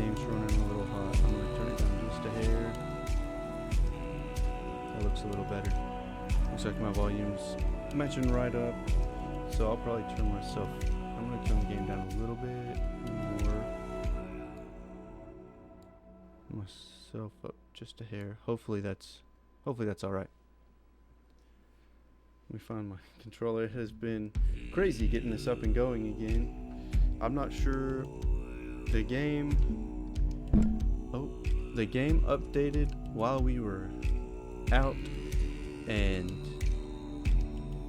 game's running a little hot. I'm gonna turn it down just a hair. That looks a little better. Looks like my volume's matching right up. So I'll probably turn myself. I'm gonna turn the game down a little bit more. Myself up just a hair. Hopefully that's all right. Let me find my controller. It has been crazy getting this up and going again. I'm not sure. The game updated while we were out, and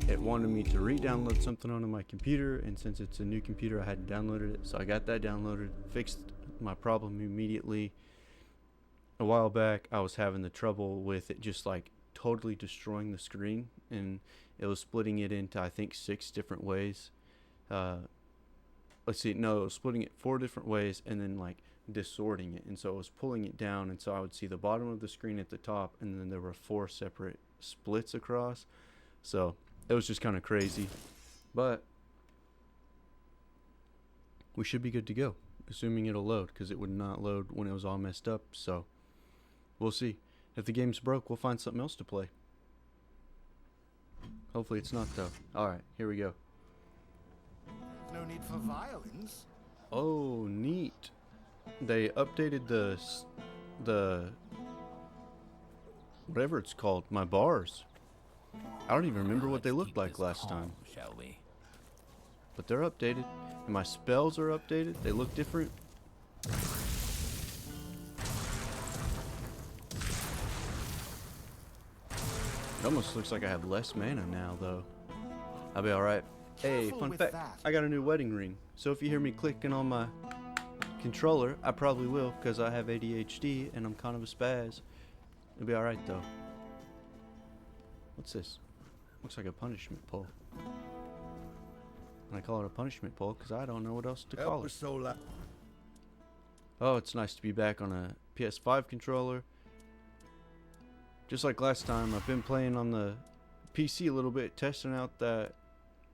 it wanted me to re-download something onto my computer, and since it's a new computer I hadn't downloaded it, so I got that downloaded, fixed my problem immediately. A while back I was having the trouble with it just like totally destroying the screen, and it was splitting it into I think 6 different ways. It was splitting it 4 different ways and then like distorting it, and so it was pulling it down, and so I would see the bottom of the screen at the top, and then there were 4 separate splits across. So it was just kind of crazy, but we should be good to go, assuming it'll load, because it would not load when it was all messed up. So we'll see. If the game's broke, we'll find something else to play. Hopefully it's not, though. Alright, here we go. No need for violins. Oh, neat. They updated the whatever it's called, my bars. I don't even remember what they looked like last time. Shall we? But they're updated, and my spells are updated. They look different. It almost looks like I have less mana now, though. I'll be alright. Hey, fun fact, I got a new wedding ring. So if you hear me clicking on my controller, I probably will, because I have ADHD and I'm kind of a spaz. It'll be alright, though. What's this? Looks like a punishment pole. And I call it a punishment pole because I don't know what else to call it. Oh, it's nice to be back on a PS5 controller. Just like last time, I've been playing on the PC a little bit, testing out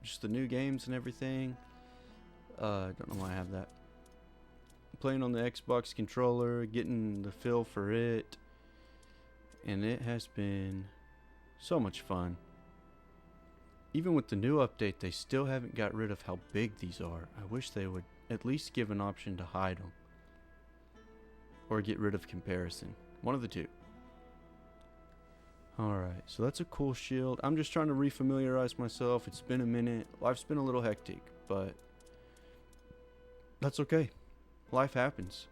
just the new games and everything. I don't know why I have that. Playing on the Xbox controller, getting the feel for it, and it has been so much fun. Even with the new update, they still haven't got rid of how big these are. I wish they would at least give an option to hide them, or get rid of comparison. One of the two. Alright, so that's a cool shield. I'm just trying to refamiliarize myself. It's been a minute. Life's been a little hectic, but that's okay. Life happens.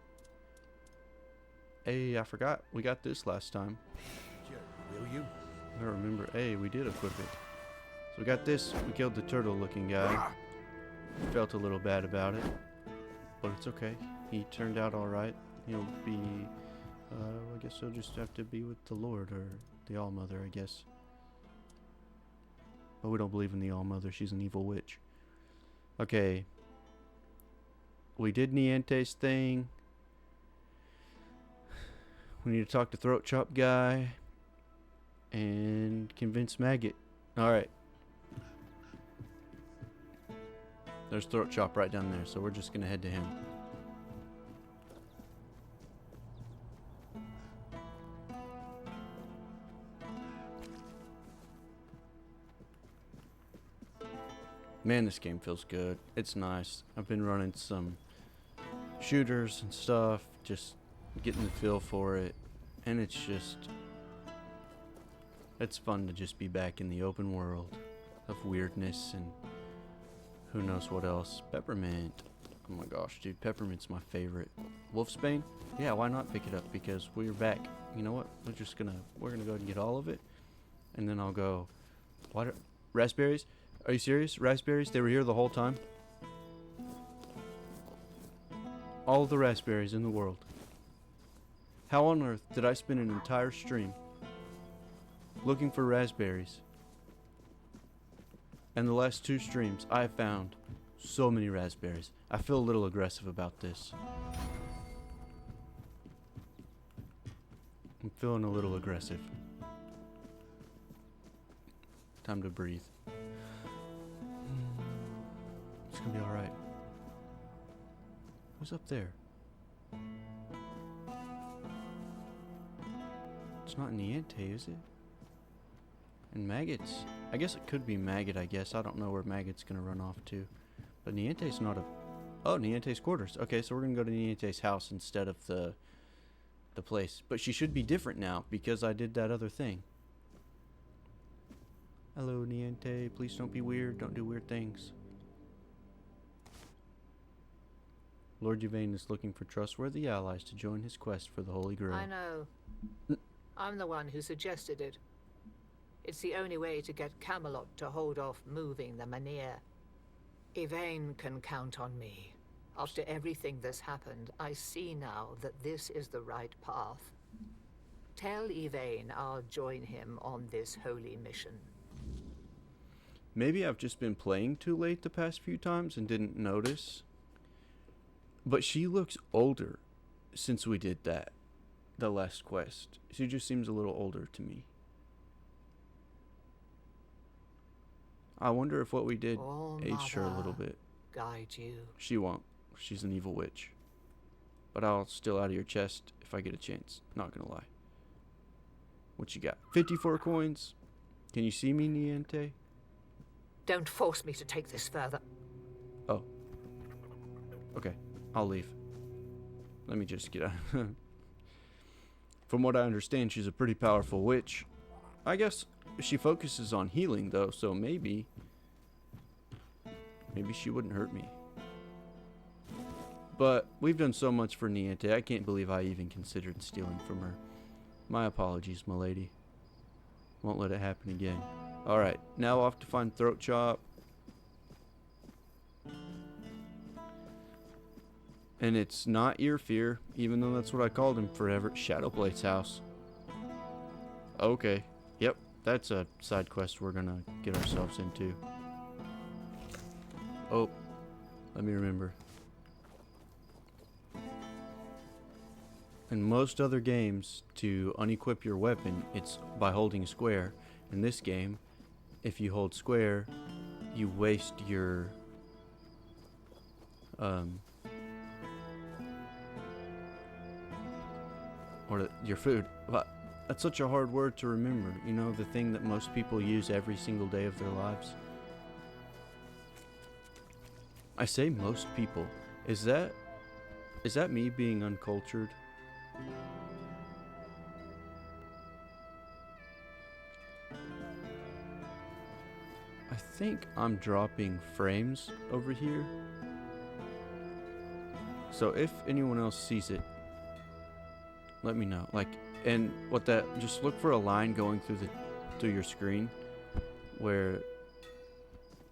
Hey, I forgot. We got this last time. Will you? I remember. Hey, we did equip it. So we got this. We killed the turtle-looking guy. Felt a little bad about it, but it's okay. He turned out alright. He'll be... I guess he'll just have to be with the Lord, or the All-Mother, I guess. But we don't believe in the All-Mother. She's an evil witch. Okay. We did Niante's thing. We need to talk to Throat Chop guy. And convince Maggot. Alright. There's Throat Chop right down there, so we're just going to head to him. Man, this game feels good. It's nice. I've been running some shooters and stuff, just getting the feel for it, and it's fun to just be back in the open world of weirdness and who knows what else. Peppermint. Oh my gosh, dude, peppermint's my favorite. Wolfsbane? Yeah, why not pick it up? Because we're back. You know what? We're gonna go and get all of it, and then I'll go. What? Raspberries? Are you serious? Raspberries? They were here the whole time? All the raspberries in the world. How on earth did I spend an entire stream looking for raspberries? And the last 2 streams, I have found so many raspberries. I feel a little aggressive about this. I'm feeling a little aggressive. Time to breathe. It's gonna be alright. Who's up there? It's not Niente, is it? And maggots. I guess it could be maggot, I guess. I don't know where maggot's gonna run off to. But Niente's not a... Oh, Niente's quarters. Okay, so we're gonna go to Niente's house instead of the place. But she should be different now because I did that other thing. Hello, Niente. Please don't be weird. Don't do weird things. Lord Yvain is looking for trustworthy allies to join his quest for the Holy Grail. I know. I'm the one who suggested it. It's the only way to get Camelot to hold off moving the Manir. Yvain can count on me. After everything that's happened, I see now that this is the right path. Tell Yvain I'll join him on this holy mission. Maybe I've just been playing too late the past few times and didn't notice. But she looks older since we did that. The last quest. She just seems a little older to me. I wonder if what we did aged her a little bit. Guide you. She won't. She's an evil witch. But I'll steal out of your chest if I get a chance. Not gonna lie. What you got? 54 coins. Can you see me, Niente? Don't force me to take this further. Oh. Okay. I'll leave. Let me just get out. From what I understand, she's a pretty powerful witch. I guess she focuses on healing, though, so maybe she wouldn't hurt me. But we've done so much for Niente, I can't believe I even considered stealing from her. My apologies, my lady. Won't let it happen again. Alright, now off to find Throat Chop. And it's not Ear Fear, even though that's what I called him forever. Shadowblade's house. Okay. Yep, that's a side quest we're gonna get ourselves into. Oh, let me remember. In most other games, to unequip your weapon, it's by holding square. In this game, if you hold square, you waste your or your food. But that's such a hard word to remember. You know, the thing that most people use every single day of their lives. I say most people. Is that me being uncultured? I think I'm dropping frames over here. So if anyone else sees it, let me know. Like, and what that, just look for a line going through your screen where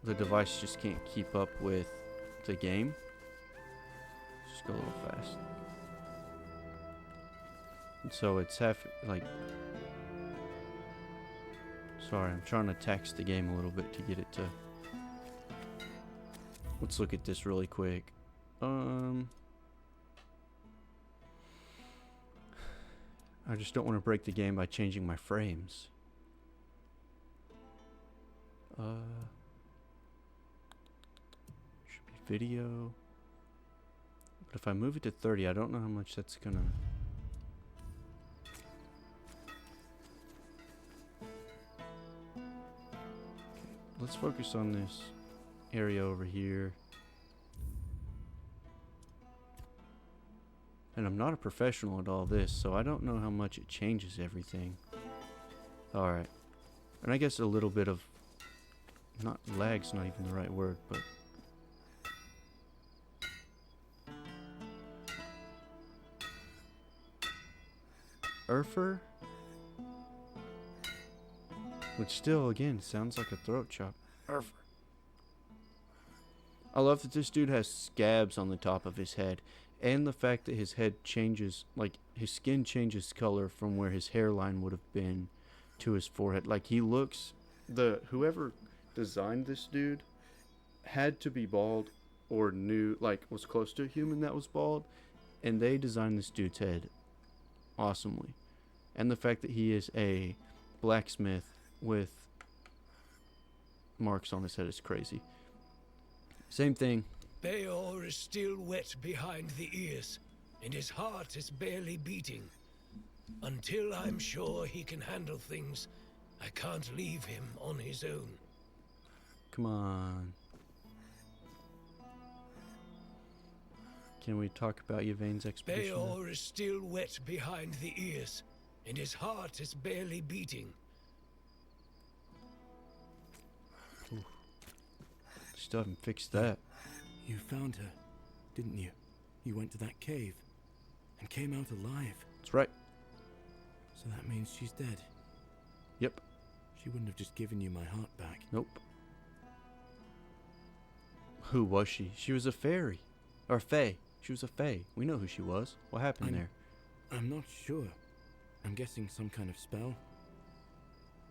the device just can't keep up with the game. Just go a little fast. And so it's like, sorry, I'm trying to tax the game a little bit to get it to. Let's look at this really quick. I just don't want to break the game by changing my frames. Should be video. But if I move it to 30, I don't know how much that's gonna. Okay, let's focus on this area over here. And I'm not a professional at all this, so I don't know how much it changes everything. Alright. And I guess a little bit of... Not lag's not even the right word, but... Urfer? Which still, again, sounds like a throat chop. Urfer. I love that this dude has scabs on the top of his head. And the fact that his head changes, like, his skin changes color from where his hairline would have been to his forehead. Like, he looks, whoever designed this dude had to be bald or knew, like, was close to a human that was bald. And they designed this dude's head awesomely. And the fact that he is a blacksmith with marks on his head is crazy. Same thing. Beor is still wet behind the ears, and his heart is barely beating. Until I'm sure he can handle things, I can't leave him on his own. Come on. Can we talk about Yvain's expedition? Beor is still wet behind the ears, and his heart is barely beating. Still haven't fixed that. You found her, didn't you? You went to that cave and came out alive. That's right. So that means she's dead. Yep. She wouldn't have just given you my heart back. Nope. Who was she? She was a fairy. Or fae. She was a fae. We know who she was. What happened there? I'm not sure. I'm guessing some kind of spell.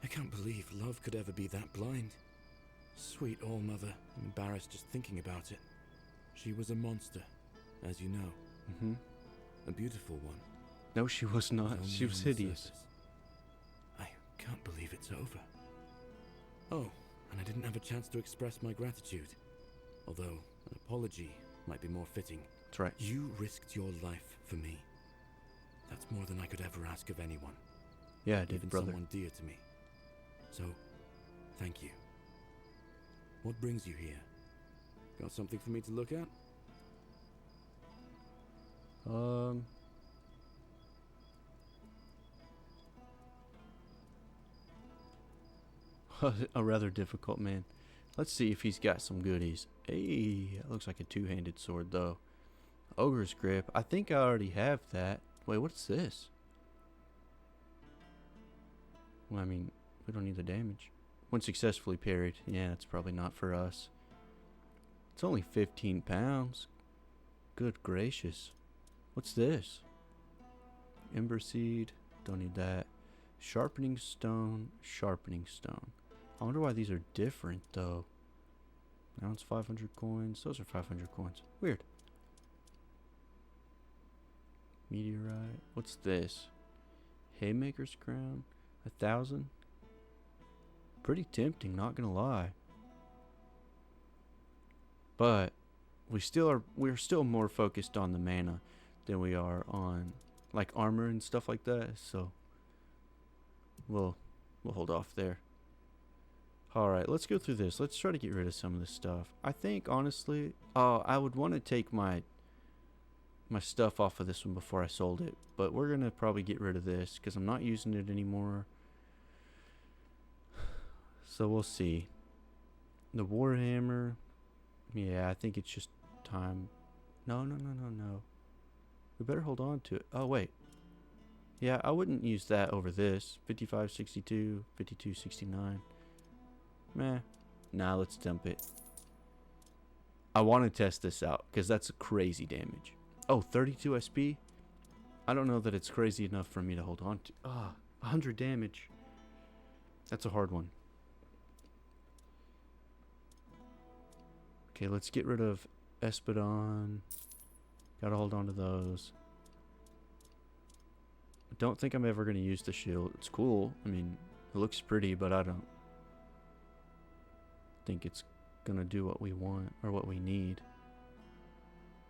I can't believe love could ever be that blind. Sweet All-Mother. I'm embarrassed just thinking about it. She was a monster, as you know. Mm-hmm. A beautiful one. No, she was not. Only She was on the hideous. surface. I can't believe it's over. Oh, and I didn't have a chance to express my gratitude. Although an apology might be more fitting. That's right. You risked your life for me. That's more than I could ever ask of anyone. Yeah, I did, Even brother. someone dear to me. So, thank you. What brings you here? Got something for me to look at? A rather difficult man. Let's see if he's got some goodies. Hey, that looks like a two-handed sword, though. Ogre's Grip. I think I already have that. Wait, what's this? Well, I mean, we don't need the damage. When successfully parried. Yeah, it's probably not for us. It's only 15 pounds. Good gracious. What's this? Ember Seed. Don't need that. Sharpening Stone. Sharpening Stone. I wonder why these are different, though. Now it's 500 coins. Those are 500 coins. Weird. Meteorite. What's this? Haymaker's Crown. 1,000. Pretty tempting, not gonna lie. But we're still more focused on the mana than we are on like armor and stuff like that. So we'll hold off there. Alright, let's go through this. Let's try to get rid of some of this stuff. I think, honestly, I would want to take my stuff off of this one before I sold it. But we're going to probably get rid of this because I'm not using it anymore. So we'll see. The Warhammer. Yeah, I think it's just time. No. We better hold on to it. Oh, wait. Yeah, I wouldn't use that over this. 55.62, 52.69. Meh. Nah, let's dump it. I want to test this out because that's crazy damage. Oh, 32 SP? I don't know that it's crazy enough for me to hold on to. 100 damage. That's a hard one. Okay, let's get rid of Espadon. Gotta hold on to those. I don't think I'm ever going to use the shield. It's cool. I mean, it looks pretty, but I don't think it's going to do what we want or what we need.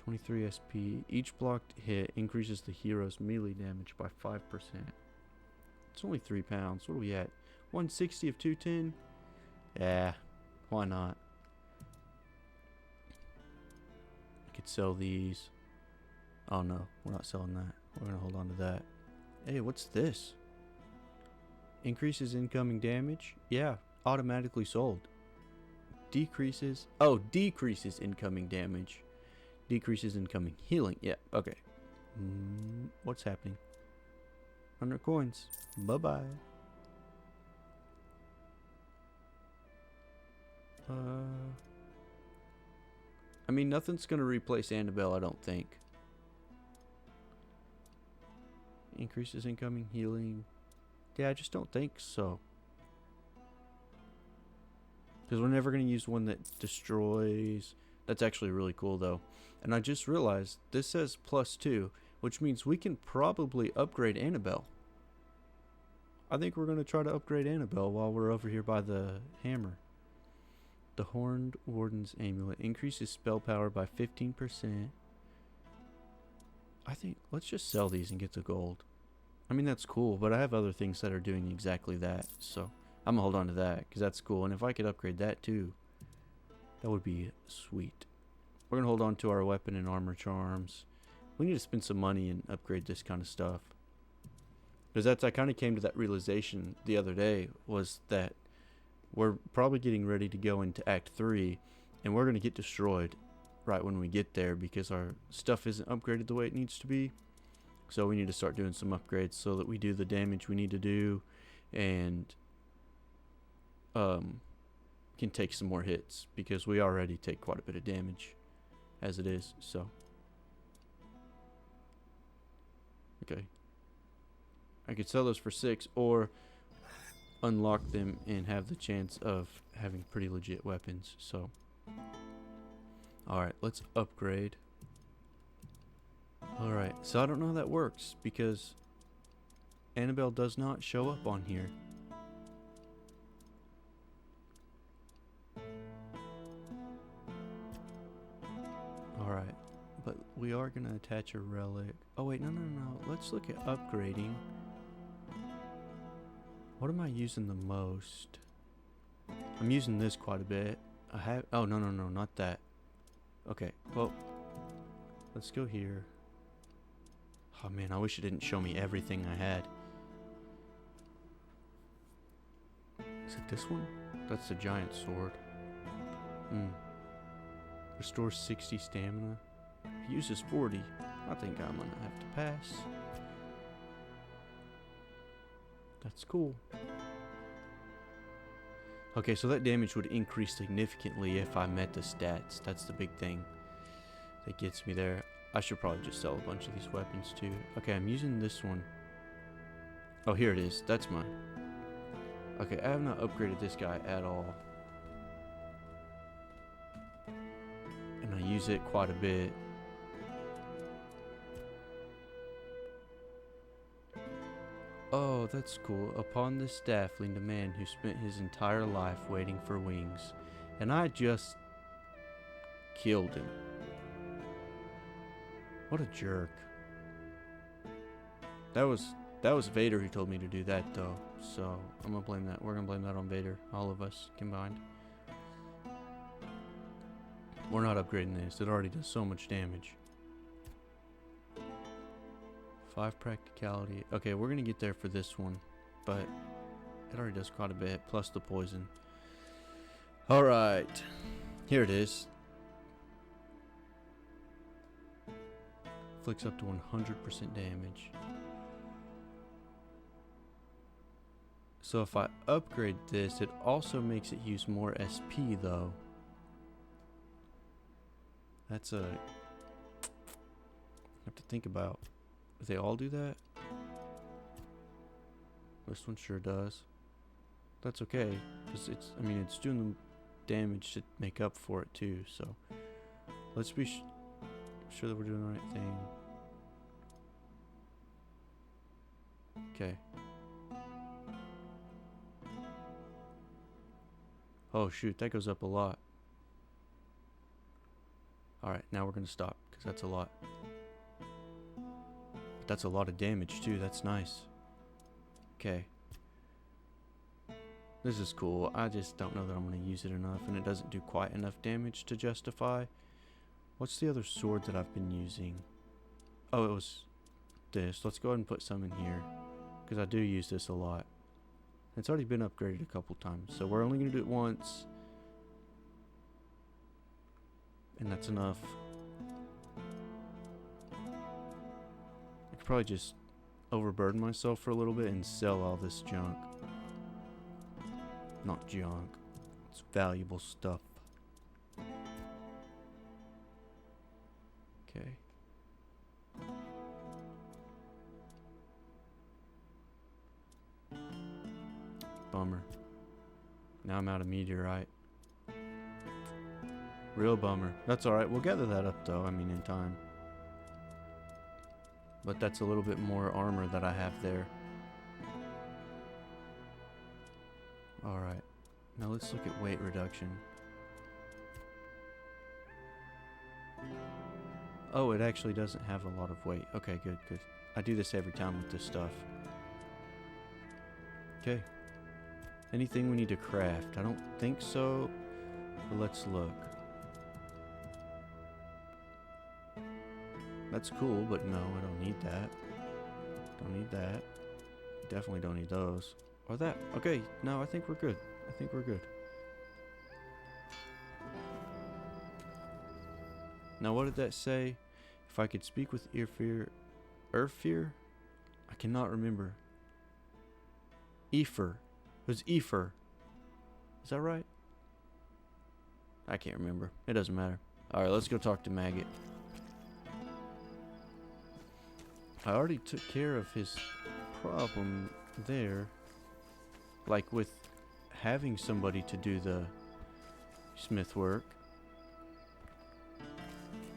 23 SP. Each blocked hit increases the hero's melee damage by 5%. It's only 3 pounds. What are we at? 160 of 210? Yeah, why not? I could sell these. Oh no, we're not selling that. We're going to hold on to that. Hey, what's this? Increases incoming damage? Yeah, automatically sold. Decreases incoming damage. Decreases incoming healing. Yeah, okay. What's happening? 100 coins. Bye-bye. I mean, nothing's going to replace Annabelle, I don't think. Increases incoming healing. Yeah, I just don't think so. Because we're never going to use one that destroys. That's actually really cool, though. And I just realized this says +2, which means we can probably upgrade Annabelle. I think we're going to try to upgrade Annabelle while we're over here by the hammer. The Horned Warden's Amulet increases spell power by 15%. I think let's just sell these and get the gold. I mean, that's cool, but I have other things that are doing exactly that, so I'm gonna hold on to that, because that's cool. And if I could upgrade that too, that would be sweet. We're gonna hold on to our weapon and armor charms. We need to spend some money and upgrade this kind of stuff. Because I kind of came to that realization the other day, was that we're probably getting ready to go into Act 3, and we're gonna get destroyed right when we get there, because our stuff isn't upgraded the way it needs to be. So we need to start doing some upgrades so that we do the damage we need to do, and can take some more hits, because we already take quite a bit of damage as it is. So okay, I could sell those for 6 or unlock them and have the chance of having pretty legit weapons. So alright, let's upgrade. Alright, so I don't know how that works, because Annabelle does not show up on here. Alright, but we are going to attach a relic. Oh wait, no. Let's look at upgrading. What am I using the most? I'm using this quite a bit. I have... Oh, no, not that. Okay, well, let's go here. Oh man, I wish it didn't show me everything I had. Is it this one? That's the giant sword. Restores 60 stamina. Uses 40. I think I'm gonna have to pass. That's cool. Okay, so that damage would increase significantly if I met the stats. That's the big thing that gets me there. I should probably just sell a bunch of these weapons too. Okay, I'm using this one. Oh, here it is. That's mine. Okay, I have not upgraded this guy at all. And I use it quite a bit. Oh, that's cool. Upon this staff leaned a man who spent his entire life waiting for wings. And I just killed him. What a jerk. That was Vader who told me to do that though. So I'm gonna blame that. We're gonna blame that on Vader. All of us combined. We're not upgrading this. It already does so much damage. 5 practicality. Okay, we're gonna get there for this one, but it already does quite a bit, plus the poison. Alright, here it is. Inflicts up to 100% damage. So if I upgrade this, it also makes it use more SP though. That's a... I have to think about. Do they all do that? This one sure does. That's okay, because it's, I mean, it's doing the damage to make up for it too, so let's be sure that we're doing the right thing. Okay. Oh shoot, that goes up a lot. Alright, now we're gonna stop, because that's a lot. But that's a lot of damage too, that's nice. Okay. This is cool. I just don't know that I'm going to use it enough, and it doesn't do quite enough damage to justify. What's the other sword that I've been using? Oh, it was this. Let's go ahead and put some in here, because I do use this a lot. It's already been upgraded a couple times, so we're only going to do it once. And that's enough. I could probably just overburden myself for a little bit and sell all this junk. Not junk. It's valuable stuff. Okay. Bummer. Now I'm out of meteorite. Real bummer. That's alright. We'll gather that up though. I mean, in time. But that's a little bit more armor that I have there. Alright. Now let's look at weight reduction. Oh, it actually doesn't have a lot of weight. Okay, good, good. I do this every time with this stuff. Okay. Anything we need to craft? I don't think so, but let's look. That's cool, but no, I don't need that. Don't need that. Definitely don't need those. Or that. Okay, no, I think we're good. I think we're good. Now, what did that say? If I could speak with Erfir? I cannot remember. Efer. It was Efer. Is that right? I can't remember. It doesn't matter. Alright, let's go talk to Maggot. I already took care of his problem there. Like with having somebody to do the smith work.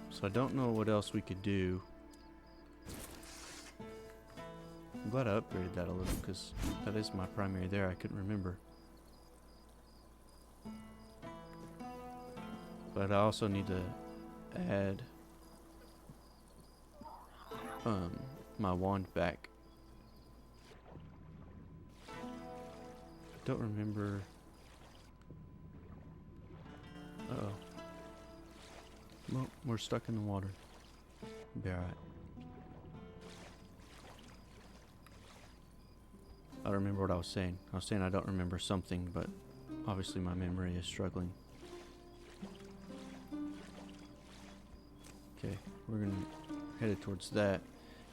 So I don't know what else we could do. I'm glad I upgraded that a little because that is my primary there. I couldn't remember. But I also need to add my wand back. I don't remember. Uh-oh. Well, we're stuck in the water. Be alright. I don't remember what I was saying. I was saying I don't remember something, but obviously my memory is struggling. Okay, we're gonna head it towards that,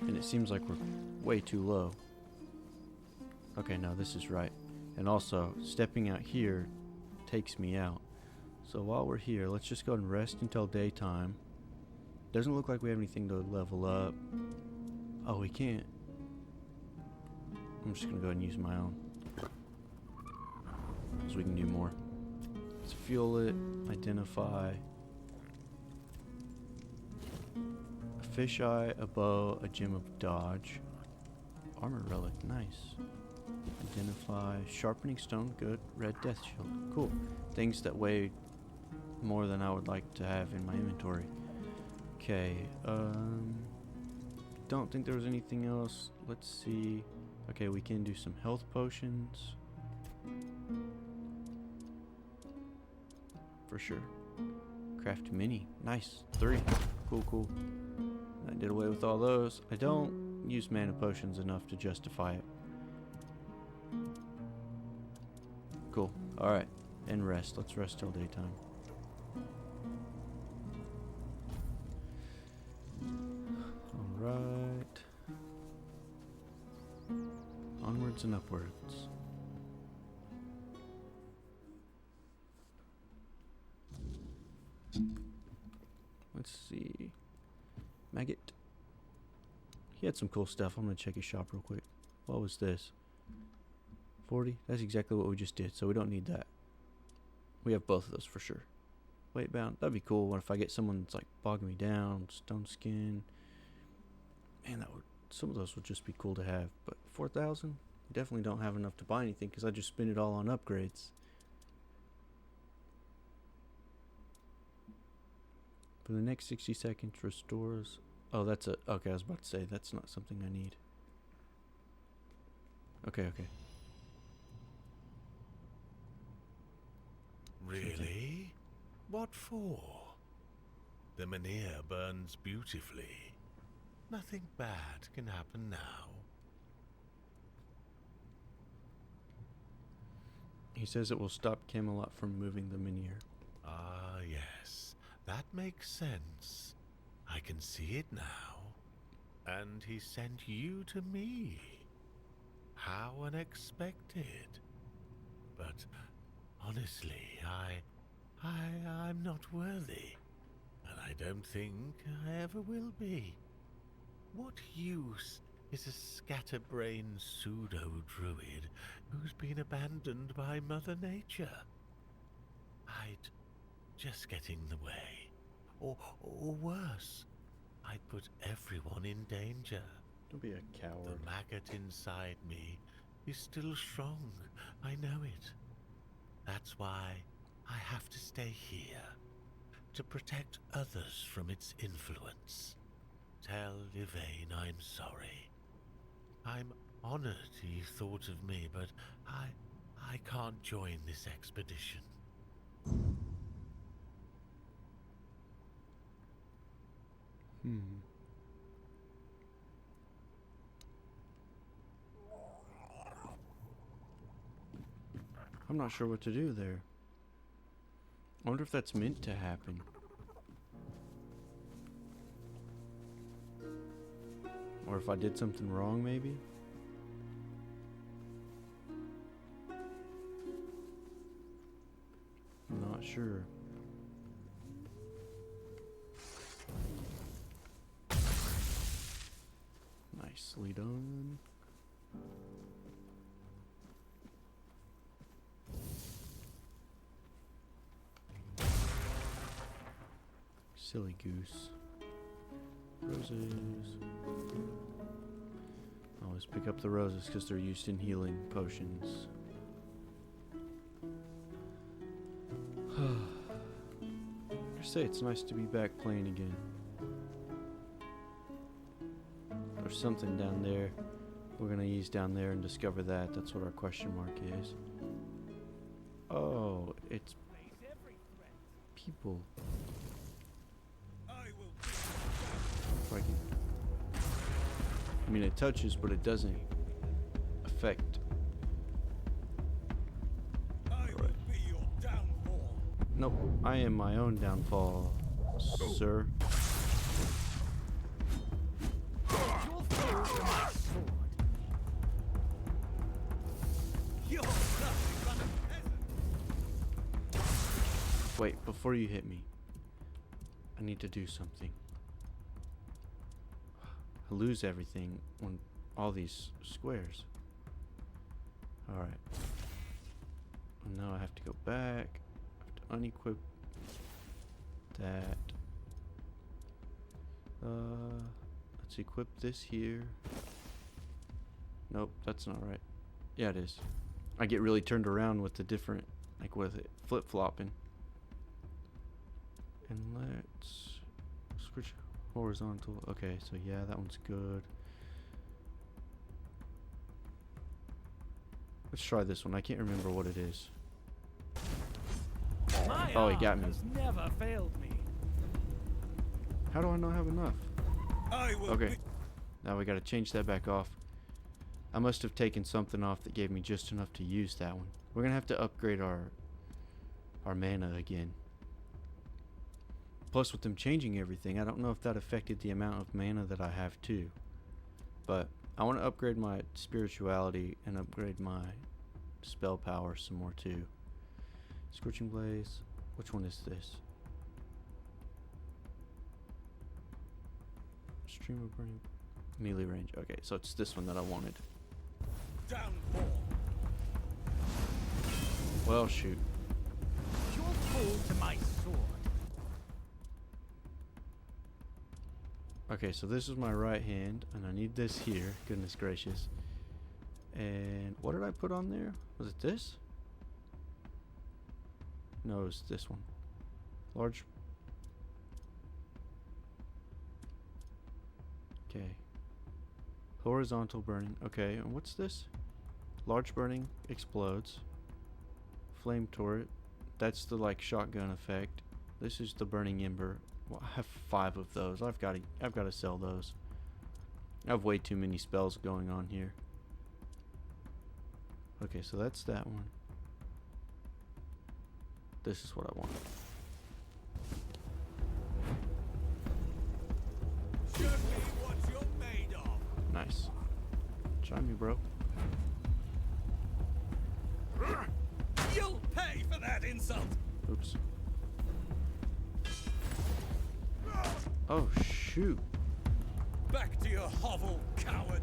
and it seems like we're way too low. Okay, no, this is right. And also, stepping out here takes me out. So while we're here, let's just go and rest until daytime. Doesn't look like we have anything to level up. Oh, we can't. I'm just gonna go ahead and use my own, so we can do more. Let's fuel it, identify. A fisheye, a bow, a gem of dodge. Armor relic, nice. Identify, sharpening stone, good. Red death shield, cool. Things that weigh more than I would like to have in my inventory. Okay, don't think there was anything else. Let's see. Okay, we can do some health potions. For sure. Craft mini. Nice. 3. Cool, cool. I did away with all those. I don't use mana potions enough to justify it. Cool. Alright. And rest. Let's rest till daytime. Alright. Onwards and upwards. Let's see. Maggot. He had some cool stuff. I'm gonna check his shop real quick. What was this? 40? That's exactly what we just did, so we don't need that. We have both of those for sure. Weight bound. That'd be cool. What if I get someone that's like bogging me down? Stone skin. Man, that would. Some of those would just be cool to have. But 4,000? Definitely don't have enough to buy anything because I just spend it all on upgrades. For the next 60 seconds, restores. Oh, that's a. Okay, I was about to say that's not something I need. Okay, okay. Really? What for? The Menhir burns beautifully. Nothing bad can happen now. He says it will stop Camelot from moving the Menhir. Ah, yes. That makes sense. I can see it now. And he sent you to me. How unexpected. But honestly, I'm not worthy. And I don't think I ever will be. What use is a scatterbrained pseudo-druid who's been abandoned by Mother Nature? I'd just get in the way. Or worse, I'd put everyone in danger. Don't be a coward. The maggot inside me is still strong. I know it. That's why I have to stay here, to protect others from its influence. Tell Yvain I'm sorry. I'm honored he thought of me, but I can't join this expedition. I'm not sure what to do there. I wonder if that's meant to happen. Or if I did something wrong, maybe? I'm not sure. Nicely done. Silly goose. Roses. Always pick up the roses because they're used in healing potions. I say it's nice to be back playing again. There's something down there. We're gonna ease down there and discover that. That's what our question mark is. Oh, it's people. I mean, it touches, but it doesn't affect. Right. Nope, I am my own downfall, sir. Wait, before you hit me, I need to do something. I lose everything on all these squares. Alright. And now I have to go back. I have to unequip that. Let's equip this here. Nope, that's not right. Yeah, it is. I get really turned around with the different, like with it flip-flopping. And let's switch horizontal. Okay, so yeah, that one's good. Let's try this one. I can't remember what it is. Oh, he got me. Has never failed me. How do I not have enough? Okay, now we gotta change that back off. I must have taken something off that gave me just enough to use that one. We're gonna have to upgrade our mana again. Plus, with them changing everything, I don't know if that affected the amount of mana that I have too. But I want to upgrade my spirituality and upgrade my spell power some more too. Scorching Blaze. Which one is this? Stream of Burning. Melee range. Okay, so it's this one that I wanted. Well, shoot. You'll fall to my sword. Okay, so this is my right hand, and I need this here. Goodness gracious. And what did I put on there? Was it this? No, it was this one. Large. Okay. Horizontal burning. Okay, and what's this? Large burning explodes. Flame turret. That's the like shotgun effect. This is the burning ember. Well, I have 5 of those. I've got to sell those. I have way too many spells going on here. Okay, so that's that one. This is what I want. Show me what you're made of. Nice. Try me, bro. You'll pay for that insult. Oops. Oh, shoot. Back to your hovel, coward.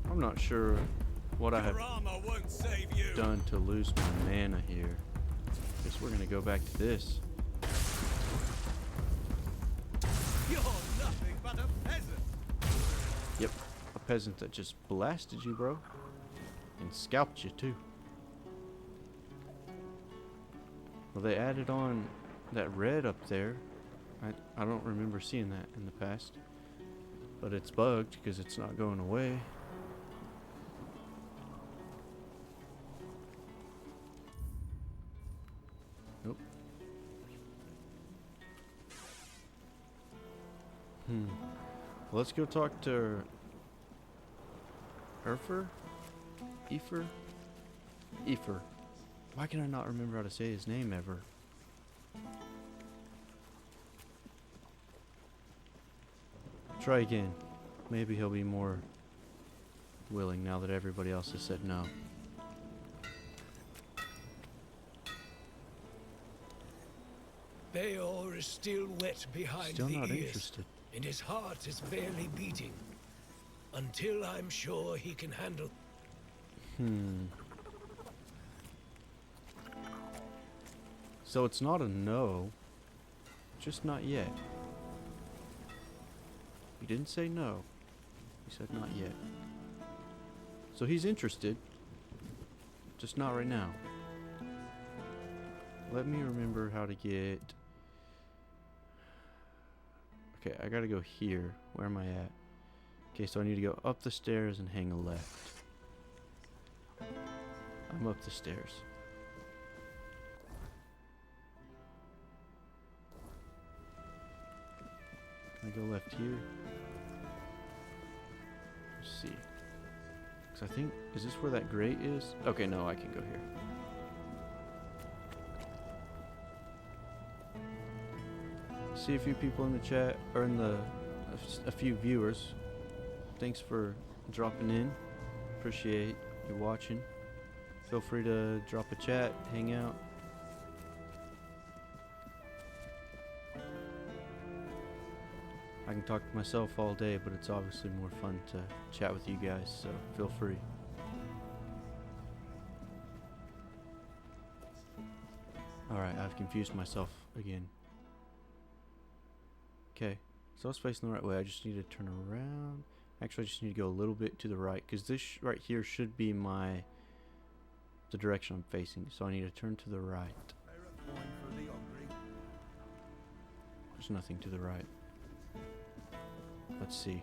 I'm not sure what I have Your armor won't save you. done to lose my mana here. Guess we're gonna go back to this. You're nothing but a peasant. Yep, a peasant that just blasted you, bro. And scalped you, too. Well, they added on that red up there. I don't remember seeing that in the past. But it's bugged because it's not going away. Nope. Let's go talk to Erfer? Efer. Why can I not remember how to say his name ever? Try again. Maybe he'll be more willing now that everybody else has said no. Bayor is still wet behind Still the not ears, interested. and his heart is barely beating. Until I'm sure he can handle... So it's not a no, just not yet. He didn't say no. He said not yet. So he's interested, just not right now. Let me remember how to get... Okay, I gotta go here. Where am I at? Okay, so I need to go up the stairs and hang a left. I'm up the stairs. Can I go left here? Let's see. Because I think... Is this where that grate is? Okay, no, I can go here. See a few people in the chat, or in the... a few viewers. Thanks for dropping in. Appreciate you watching. Feel free to drop a chat, hang out. I can talk to myself all day, but it's obviously more fun to chat with you guys, so feel free. Alright, I've confused myself again. Okay, so I was facing the right way. I just need to turn around. Actually, I just need to go a little bit to the right, because this right here should be the direction I'm facing. So I need to turn to the right. There's nothing to the right. Let's see.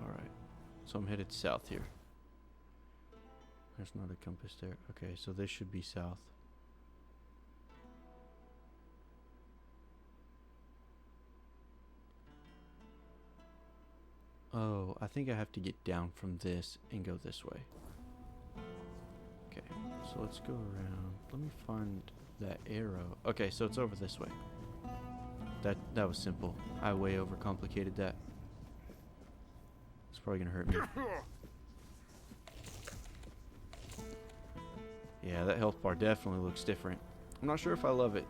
Alright, so I'm headed south here. There's not a compass there. Okay, so this should be south. Oh, I think I have to get down from this and go this way. Okay, so let's go around. Let me find that arrow. Okay, so it's over this way. That was simple. I way overcomplicated that. It's probably gonna hurt me. Yeah, that health bar definitely looks different. I'm not sure if I love it.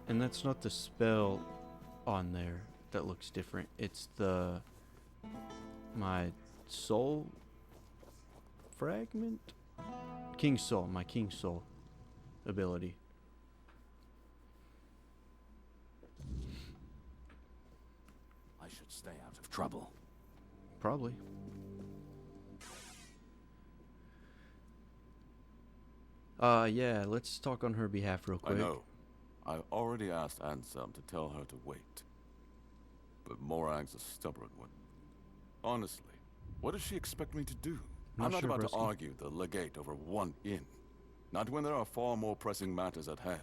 And that's not the spell on there that looks different. It's my soul fragment? King's Soul, my King's Soul ability. I should stay out of trouble. Probably. Yeah, let's talk on her behalf real quick. I know. I already asked Ansem to tell her to wait. But Morag's a stubborn one. Honestly, what does she expect me to do? I'm not sure, about Broski. to argue the legate over one inn. Not when there are far more pressing matters at hand.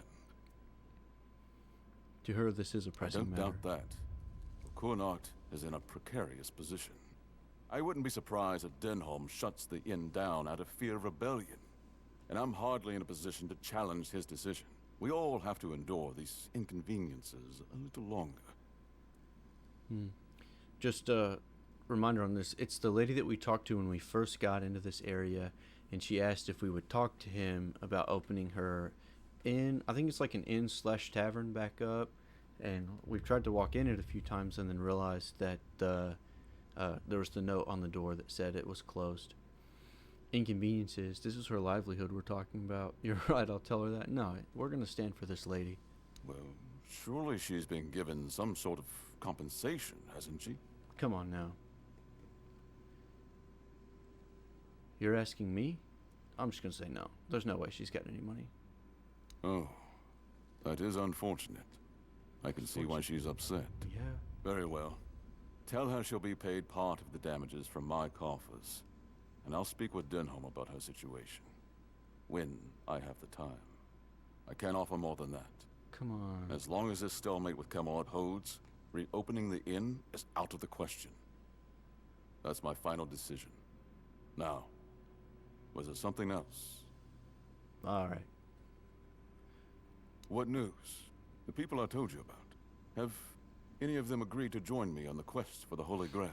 To her, this is a pressing I don't matter. doubt that. Kunart is in a precarious position. I wouldn't be surprised if Denholm shuts the inn down out of fear of rebellion. And I'm hardly in a position to challenge his decision. We all have to endure these inconveniences a little longer. Just a reminder on this. It's the lady that we talked to when we first got into this area, and she asked if we would talk to him about opening her inn. I think it's like an inn/tavern back up, and we've tried to walk in it a few times and then realized that there was the note on the door that said it was closed. Inconveniences. This is her livelihood we're talking about. You're right, I'll tell her that. No, we're going to stand for this lady. Well, surely she's been given some sort of compensation, hasn't she? Come on now. You're asking me? I'm just gonna say no. There's no way she's got any money. Oh, that is unfortunate. I can see why she's upset. Yeah. Very well. Tell her she'll be paid part of the damages from my coffers. And I'll speak with Denholm about her situation. When I have the time. I can't offer more than that. Come on. As long as this stalemate with Camelot holds, reopening the inn is out of the question. That's my final decision. Now, was there something else? Alright. What news? The people I told you about. Have any of them agreed to join me on the quest for the Holy Grail?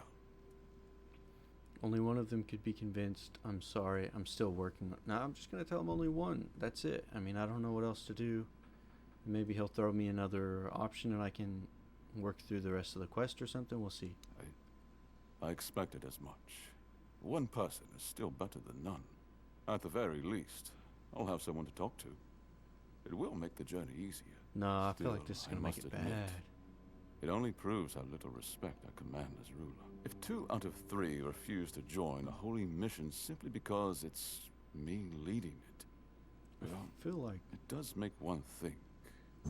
Only one of them could be convinced. I'm sorry. I'm still working on... Now, I'm just going to tell him only one. That's it. I mean, I don't know what else to do. Maybe he'll throw me another option and I can work through the rest of the quest or something. We'll see. I expected as much. One person is still better than none. At the very least, I'll have someone to talk to. It will make the journey easier. No, I feel Still, like this is going to I make must it admit, bad. It only proves how little respect I command as ruler. If 2 out of 3 refuse to join a holy mission simply because it's me leading it, well, I feel like... it does make one think.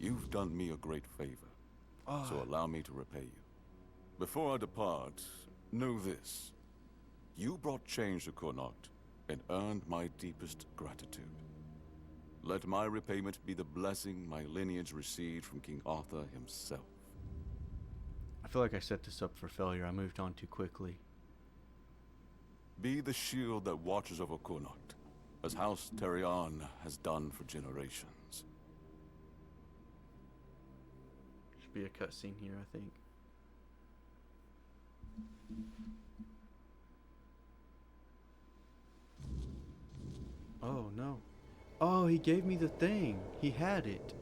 You've done me a great favor, so allow me to repay you. Before I depart, know this. You brought change to Connacht and earned my deepest gratitude. Let my repayment be the blessing my lineage received from King Arthur himself. I feel like I set this up for failure. I moved on too quickly. Be the shield that watches over Connacht, as House Terion has done for generations. Should be a cutscene here, I think. Oh, no. Oh, he gave me the thing. He had it.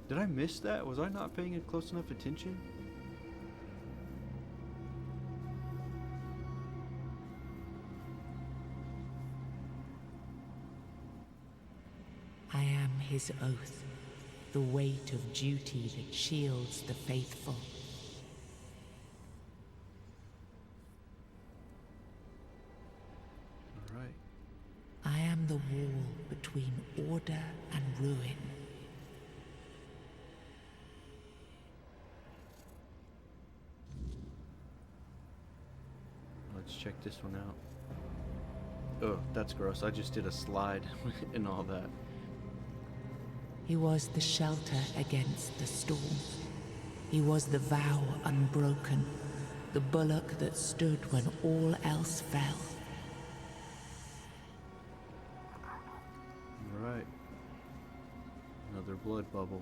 Did I miss that? Was I not paying close enough attention? I am his oath, the weight of duty that shields the faithful. All right. I am the wall between order and ruin. Let's check this one out. Oh, that's gross. I just did a slide and all that. He was the shelter against the storm. He was the vow unbroken, the bulwark that stood when all else fell. Alright. Another blood bubble.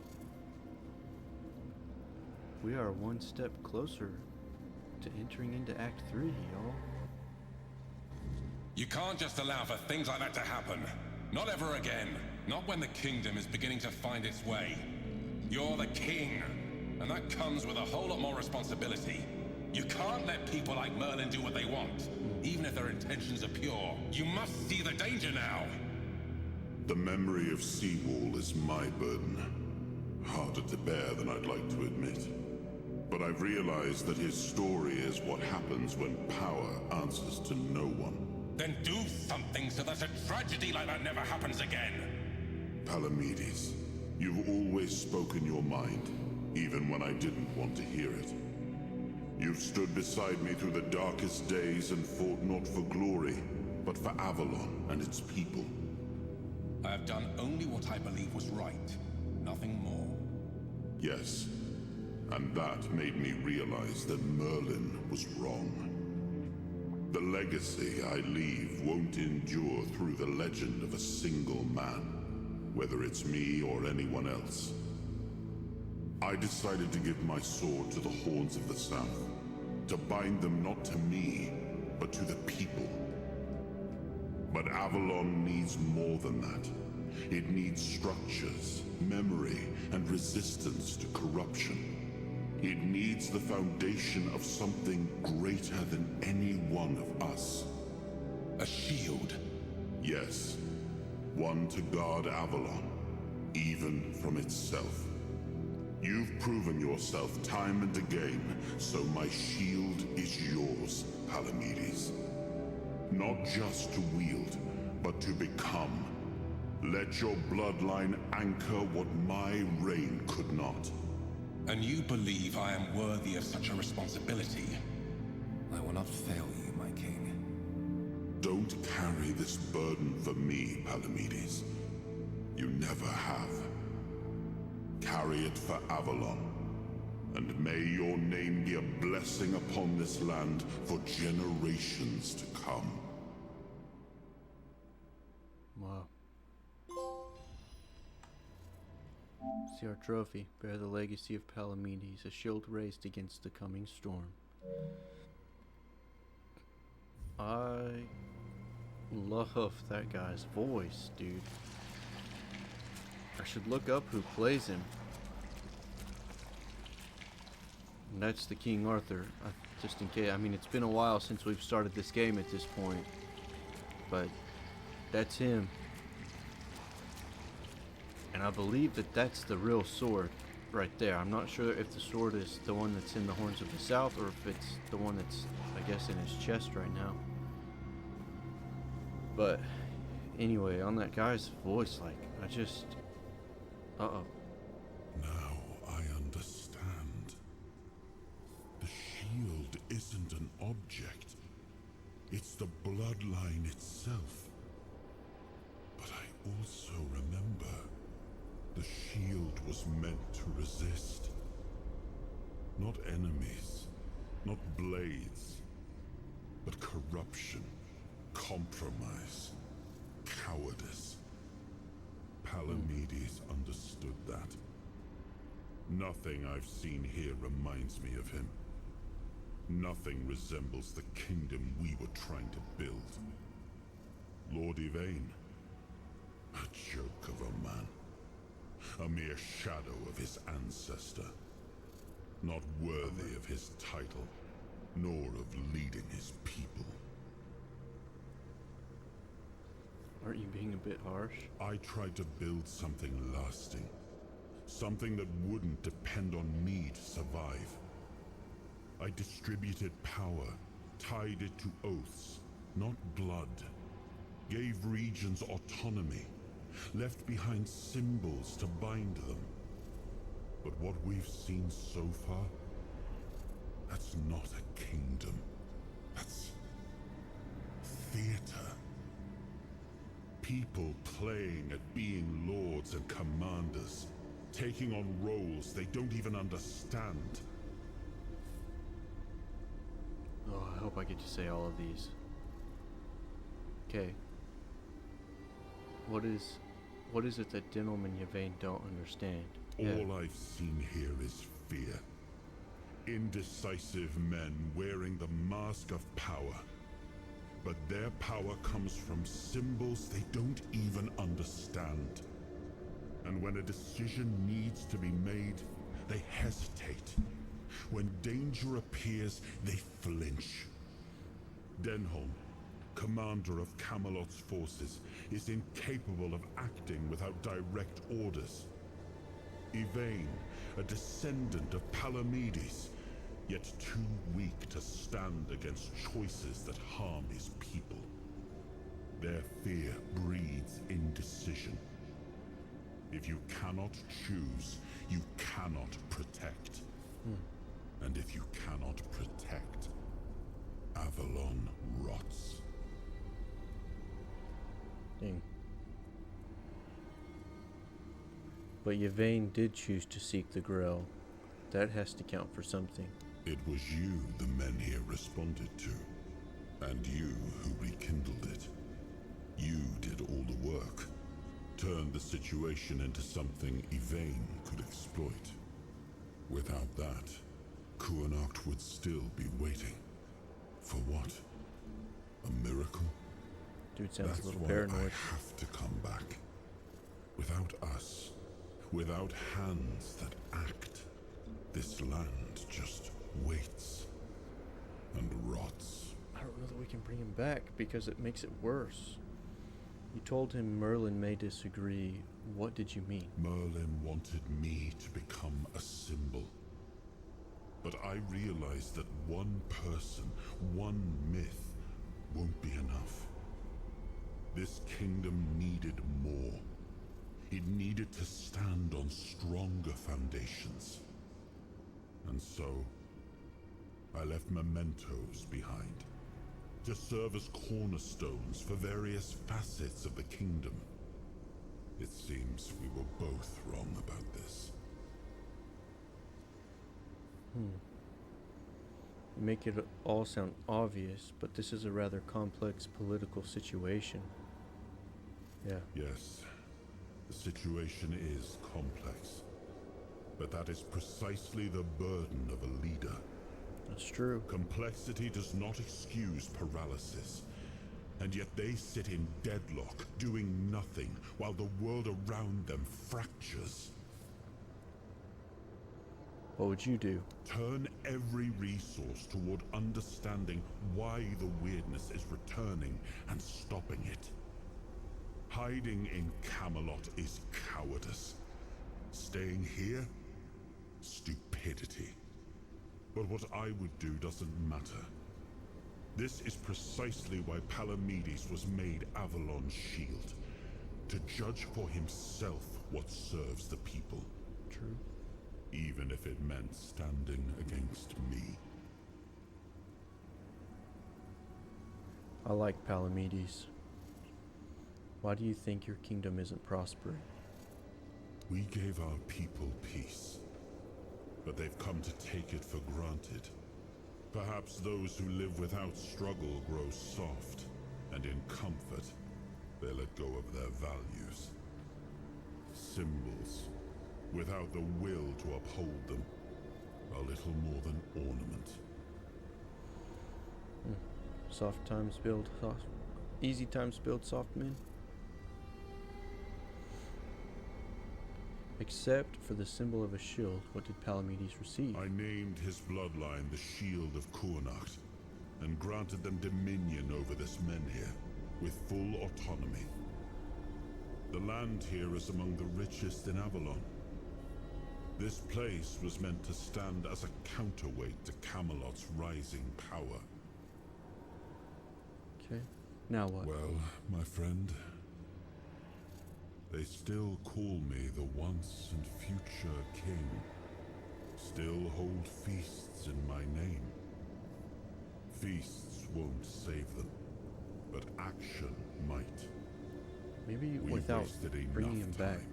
We are one step closer to entering into Act 3, y'all. You can't just allow for things like that to happen. Not ever again. Not when the kingdom is beginning to find its way. You're the king, and that comes with a whole lot more responsibility. You can't let people like Merlin do what they want, even if their intentions are pure. You must see the danger now. The memory of Seawall is my burden. Harder to bear than I'd like to admit. But I've realized that his story is what happens when power answers to no one. Then do something so that a tragedy like that never happens again. Palamedes, you've always spoken your mind, even when I didn't want to hear it. You've stood beside me through the darkest days and fought not for glory, but for Avalon and its people. I have done only what I believe was right, nothing more. Yes, and that made me realize that Merlin was wrong. The legacy I leave won't endure through the legend of a single man, whether it's me or anyone else. I decided to give my sword to the Horns of the South, to bind them not to me, but to the people. But Avalon needs more than that. It needs structures, memory, and resistance to corruption. It needs the foundation of something greater than any one of us. A shield? Yes. One to guard Avalon, even from itself. You've proven yourself time and again, so my shield is yours, Palamedes. Not just to wield, but to become. Let your bloodline anchor what my reign could not. And you believe I am worthy of such a responsibility? I will not fail you, my king. Don't carry this burden for me, Palamedes. You never have. Carry it for Avalon, and may your name be a blessing upon this land for generations to come. Wow. See our trophy. Bear the legacy of Palamedes, a shield raised against the coming storm. I love that guy's voice, dude. I should look up who plays him. And that's the King Arthur. Just in case. I mean, it's been a while since we've started this game at this point. But that's him. And I believe that that's the real sword right there. I'm not sure if the sword is the one that's in the Horns of the South or if it's the one that's, I guess, in his chest right now. But anyway, on that guy's voice, like, I just... Uh-oh. Now I understand. The shield isn't an object. It's the bloodline itself. But I also remember the shield was meant to resist. Not enemies, not blades, but corruption, compromise, cowardice. Palamedes understood that. Nothing I've seen here reminds me of him. Nothing resembles the kingdom we were trying to build. Lord Yvain, a joke of a man. A mere shadow of his ancestor. Not worthy of his title, nor of leading his people. Aren't you being a bit harsh? I tried to build something lasting. Something that wouldn't depend on me to survive. I distributed power, tied it to oaths, not blood. Gave regions autonomy, left behind symbols to bind them. But what we've seen so far, that's not a kingdom. That's theater. People playing at being lords and commanders, taking on roles they don't even understand. Oh, I hope I get to say all of these. Okay. What is it that Denholm and Yvain don't understand? All I've seen here is fear. Indecisive men wearing the mask of power. But their power comes from symbols they don't even understand. And when a decision needs to be made, they hesitate. When danger appears, they flinch. Denholm, commander of Camelot's forces, is incapable of acting without direct orders. Yvain, a descendant of Palamedes, yet too weak to stand against choices that harm his people. Their fear breeds indecision. If you cannot choose, you cannot protect. And if you cannot protect, Avalon rots. Dang. But Yvain did choose to seek the Grail. That has to count for something. It was you the men here responded to. And you who rekindled it. You did all the work. Turned the situation into something Yvain could exploit. Without that, Kuanacht would still be waiting. For what? A miracle? Dude sounds That's a little why paranoid. I have to come back. Without us, without hands that act, this land just waits and rots. I don't know that we can bring him back because it makes it worse. You told him Merlin may disagree. What did you mean? Merlin wanted me to become a symbol. But I realized that one person, one myth, won't be enough. This kingdom needed more. It needed to stand on stronger foundations. And so, I left mementos behind, to serve as cornerstones for various facets of the kingdom. It seems we were both wrong about this. You make it all sound obvious, but this is a rather complex political situation. Yeah. Yes, the situation is complex. But that is precisely the burden of a leader. That's true. Complexity does not excuse paralysis. And yet they sit in deadlock, doing nothing, while the world around them fractures. What would you do? Turn every resource toward understanding why the weirdness is returning and stopping it. Hiding in Camelot is cowardice. Staying here? Stupidity. But what I would do doesn't matter. This is precisely why Palamedes was made Avalon's shield. To judge for himself what serves the people. True. Even if it meant standing against me. I like Palamedes. Why do you think your kingdom isn't prospering? We gave our people peace, but they've come to take it for granted. Perhaps those who live without struggle grow soft, and in comfort, they let go of their values. Symbols, without the will to uphold them, are little more than ornament. Soft times build soft. Easy times build soft men. Except for the symbol of a shield, what did Palamedes receive? I named his bloodline the Shield of Kurnacht, and granted them dominion over this menhir, with full autonomy. The land here is among the richest in Avalon. This place was meant to stand as a counterweight to Camelot's rising power. Okay, now what? Well, my friend, they still call me the once and future king. Still hold feasts in my name. Feasts won't save them, but action might. Maybe We've without wasted enough bringing him back. time.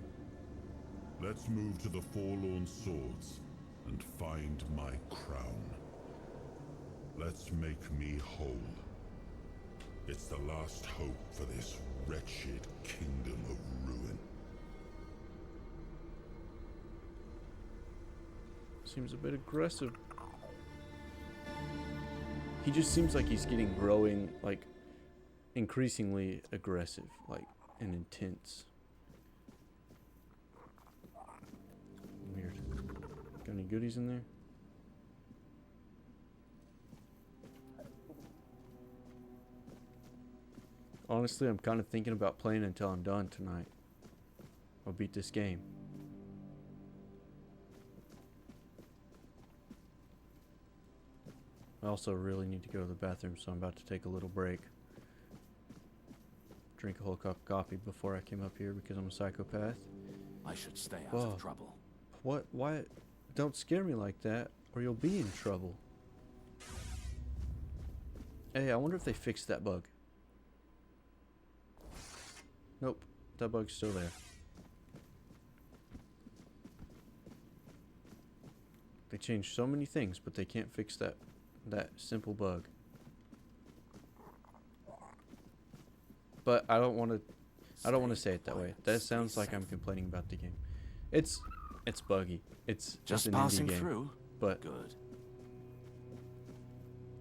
Let's move to the Forlorn Swords and find my crown. Let's make me whole. It's the last hope for this wretched kingdom of ruin. Seems a bit aggressive. He just seems like he's getting growing, like, increasingly aggressive, like, and intense. Weird. Got any goodies in there? Honestly, I'm kind of thinking about playing until I'm done tonight. I'll beat this game. I also really need to go to the bathroom, so I'm about to take a little break. Drink a whole cup of coffee before I came up here because I'm a psychopath. I should stay out Whoa. of trouble. What? Why? Don't scare me like that, or you'll be in trouble. Hey, I wonder if they fixed that bug. Nope, that bug's still there. They changed so many things, but they can't fix that simple bug. But I don't want to say it that way. That sounds like I'm complaining about the game. It's buggy. It's Just an passing indie game, through. but Good.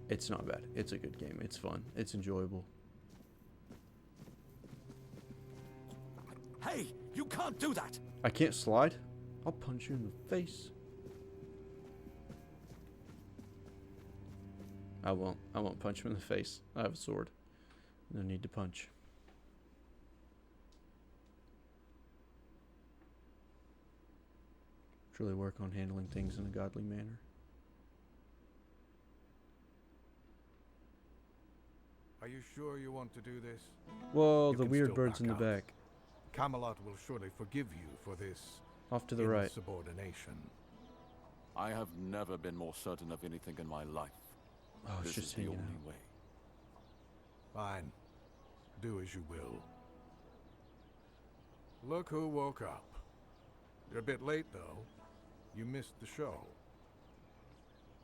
it's not bad. It's a good game. It's fun. It's enjoyable. Hey, you can't do that. I can't slide. I'll punch you in the face. I won't punch him in the face. I have a sword. No need to punch. Should really work on handling things in a godly manner. Are you sure you want to do this? Whoa, You the can weird still bird's in the back out. back. Camelot will surely forgive you for this Off to the right. insubordination. I have never been more certain of anything in my life. Oh, it's This just is the hanging only out. way. Fine. Do as you will. Look who woke up. You're a bit late, though. You missed the show.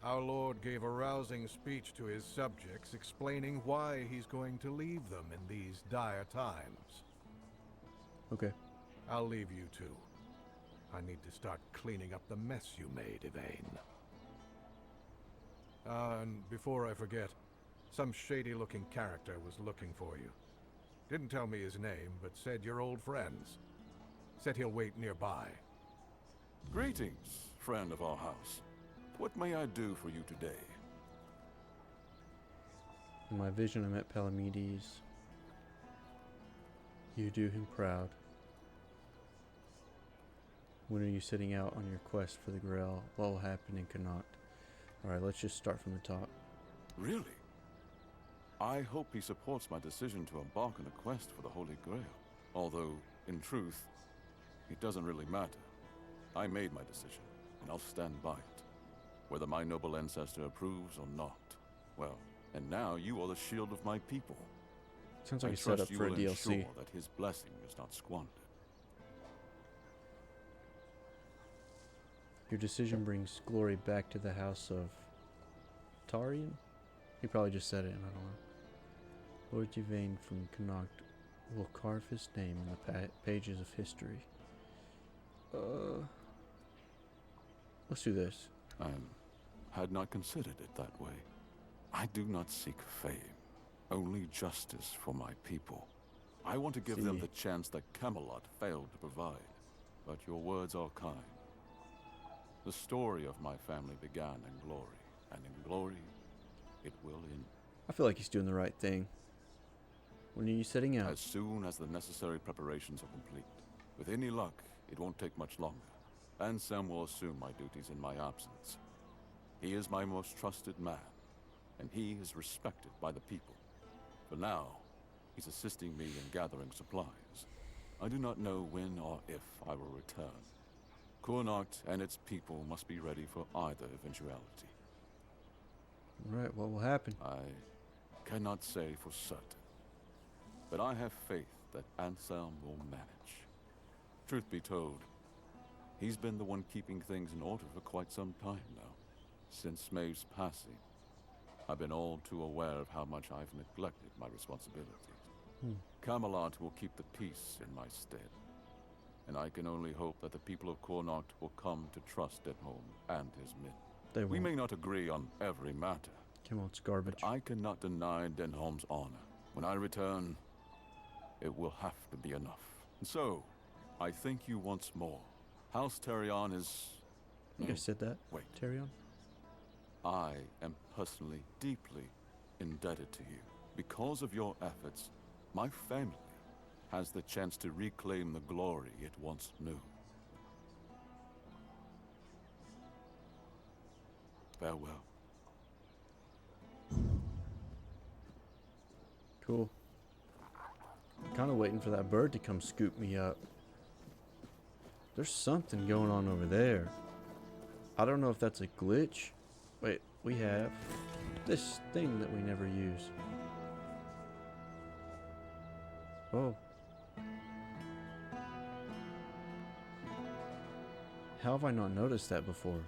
Our Lord gave a rousing speech to his subjects explaining why he's going to leave them in these dire times. Okay. I'll leave you two. I need to start cleaning up the mess you made, Yvain. And before I forget, some shady-looking character was looking for you. Didn't tell me his name, but said you're old friends. Said he'll wait nearby. Greetings, friend of our house. What may I do for you today? In my vision, I met Palamedes. You do him proud. When are you setting out on your quest for the Grail? What will happen in Connacht? Alright, let's just start from the top. Really? I hope he supports my decision to embark on a quest for the Holy Grail. Although, in truth, it doesn't really matter. I made my decision, and I'll stand by it. Whether my noble ancestor approves or not. Well, and now you are the shield of my people. Sounds like I a setup trust you for a will DLC. ensure that his blessing is not squandered. Your decision brings glory back to the house of Tarian? He probably just said it, and I don't know. Lord Yvain from Connacht will carve his name in the pages of history. Let's do this. I had not considered it that way. I do not seek fame, only justice for my people. I want to give them the chance that Camelot failed to provide. But your words are kind. The story of my family began in glory, and in glory it will end. I feel like he's doing the right thing. When are you setting out? As soon as the necessary preparations are complete. With any luck, it won't take much longer. Ansem will assume my duties in my absence. He is my most trusted man, and he is respected by the people. For now, he's assisting me in gathering supplies. I do not know when or if I will return. Connacht and its people must be ready for either eventuality. Alright, what will happen? I cannot say for certain, but I have faith that Ansem will manage. Truth be told, he's been the one keeping things in order for quite some time now. Since Maeve's passing, I've been all too aware of how much I've neglected my responsibilities. Camelot will keep the peace in my stead, and I can only hope that the people of Connacht will come to trust Denholm and his men. We may not agree on every matter. Camelot's garbage. But I cannot deny Denholm's honor. When I return, it will have to be enough. And so, I thank you once more. House Terion is... I think I said that. Wait. Terion? I am personally deeply indebted to you. Because of your efforts, my family has the chance to reclaim the glory it once knew. Farewell. Cool. Kind of waiting for that bird to come scoop me up. There's something going on over there. I don't know if that's a glitch. Wait, we have this thing that we never use. Oh. How have I not noticed that before?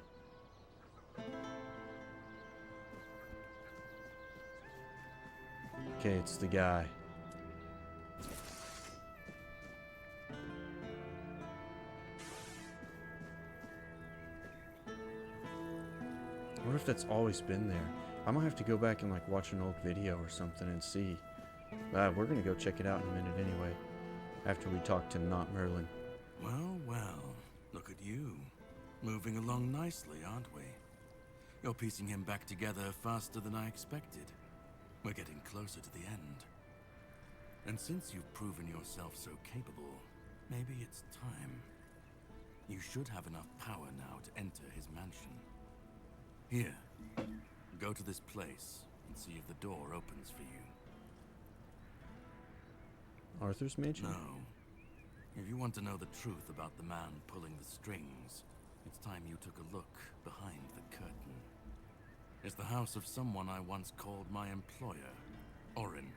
Okay, it's the guy. I wonder if that's always been there. I might have to go back and like watch an old video or something and see. We're gonna go check it out in a minute anyway. After we talk to not Merlin. Well, well. Look at you. Moving along nicely, aren't we? You're piecing him back together faster than I expected. We're getting closer to the end. And since you've proven yourself so capable, maybe it's time. You should have enough power now to enter his mansion. Here, go to this place and see if the door opens for you. Arthur's mansion? No. If you want to know the truth about the man pulling the strings, it's time you took a look behind the curtain. It's the house of someone I once called my employer, Orin.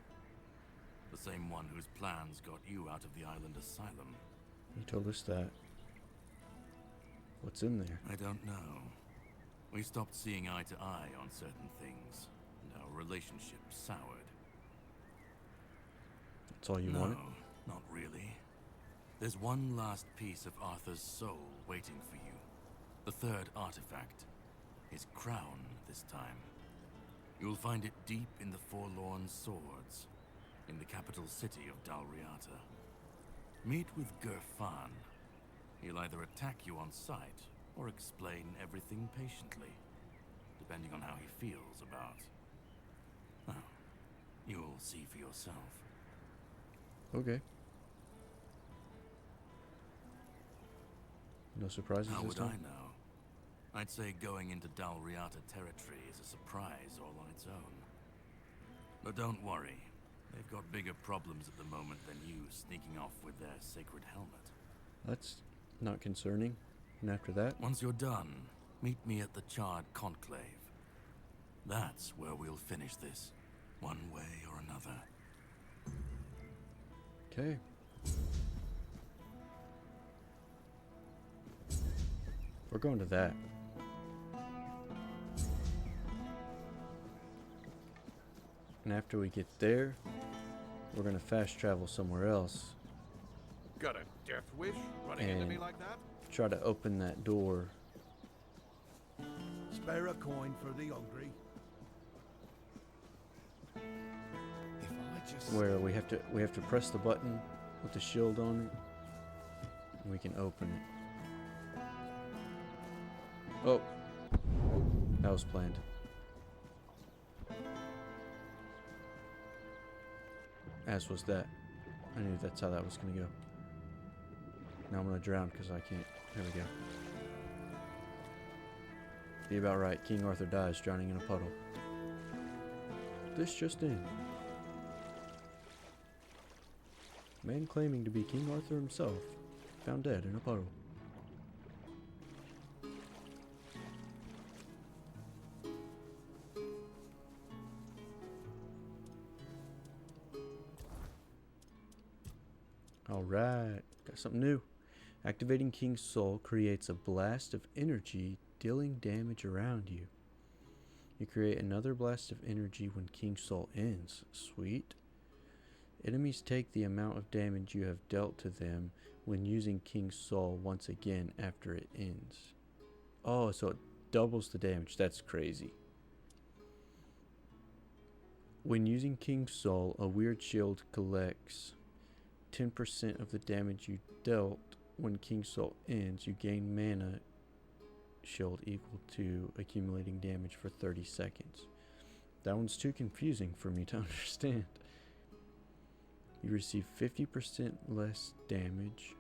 The same one whose plans got you out of the island asylum. You told us that. What's in there? I don't know. We stopped seeing eye to eye on certain things, and our relationship soured. That's all you wanted? No, not really. There's one last piece of Arthur's soul waiting for you. The third artifact. His crown, this time. You'll find it deep in the Forlorn Swords, in the capital city of Dalriata. Meet with Gerfan. He'll either attack you on sight, or explain everything patiently, depending on how he feels about... Well, you'll see for yourself. Okay. No surprises How this would time? I know? I'd say going into Dalriata territory is a surprise all on its own. But don't worry. They've got bigger problems at the moment than you sneaking off with their sacred helmet. That's not concerning. And after that? Once you're done, meet me at the Charred Conclave. That's where we'll finish this, one way or another. Okay. We're going to that. And after we get there, we're gonna fast travel somewhere else. Got a death wish running into me like that? Try to open that door. Spare a coin for the hungry. If I just Where we have to press the button with the shield on it. And we can open it. Oh. That was planned. As was that. I knew that's how that was gonna go. Now I'm gonna drown because I can't. There we go. Be about right. King Arthur dies drowning in a puddle. This just in. Man claiming to be King Arthur himself found dead in a puddle. Alright, got something new. Activating King's Soul creates a blast of energy, dealing damage around you. You create another blast of energy when King's Soul ends. Sweet. Enemies take the amount of damage you have dealt to them when using King's Soul once again after it ends. Oh, so it doubles the damage. That's crazy. When using King's Soul, a weird shield collects 10% of the damage you dealt. When King's Soul ends, you gain mana shield equal to accumulating damage for 30 seconds. That one's too confusing for me to understand. You receive 50% less damage.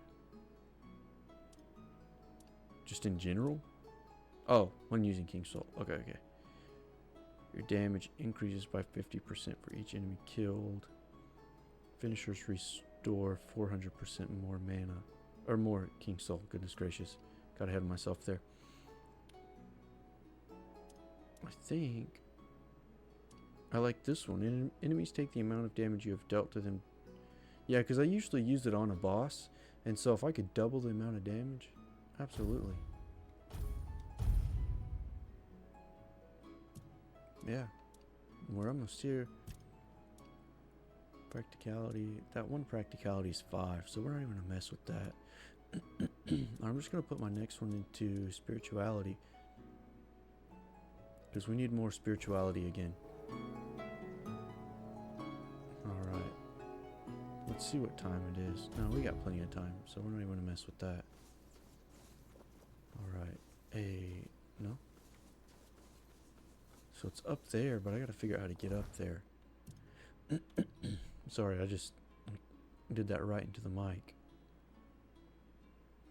Just in general? Oh, when using King's Soul. Okay, okay. Your damage increases by 50% for each enemy killed. Finishers restore 400% more mana. Or more King's Soul. Goodness gracious. Got ahead of myself there. I think I like this one. Enemies take the amount of damage you have dealt to them. Yeah, because I usually use it on a boss. And so if I could double the amount of damage, absolutely. Yeah. We're almost here. Practicality. That one practicality is 5, so we're not even going to mess with that. I'm just going to put my next one into spirituality. Because we need more spirituality again. Alright. Let's see what time it is. No, we got plenty of time, so we're not even going to mess with that. Alright. No? So it's up there, but I got to figure out how to get up there. Sorry, I just did that right into the mic.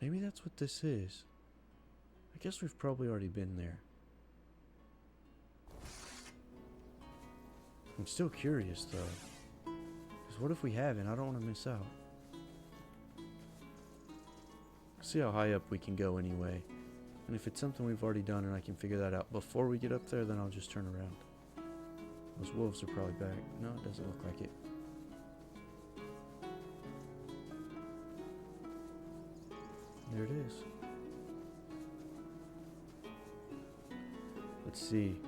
Maybe that's what this is. I guess we've probably already been there. I'm still curious though. Because what if we haven't? I don't want to miss out. See how high up we can go anyway. And if it's something we've already done and I can figure that out before we get up there, then I'll just turn around. Those wolves are probably back. No, it doesn't look like it. There it is. Let's see.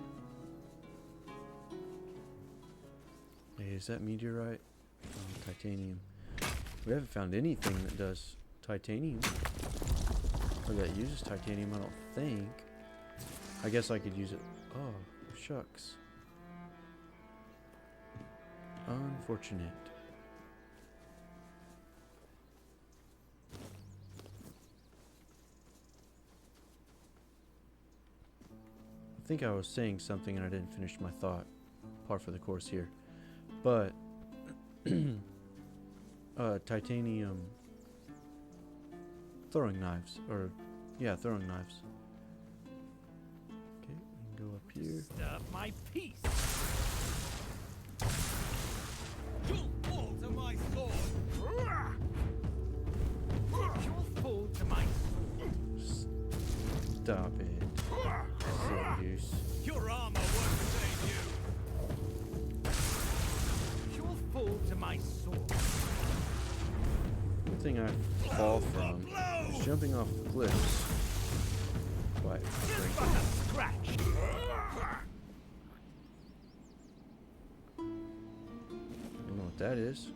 Hey, is that meteorite? Titanium. We haven't found anything that does titanium. Or that uses titanium, I don't think. I guess I could use it. Oh, shucks. Unfortunate. I think I was saying something and I didn't finish my thought. Par for the course here. But titanium throwing knives, or yeah, throwing knives. Okay, we can go up here. Stop my peace. You'll fall to my sword. You'll fall to my sword. Stop it. Silly goose. Your armor won't save you. You'll fall to my sword. One thing I fall from is jumping off cliffs. Quite Scratch. I don't know what that is.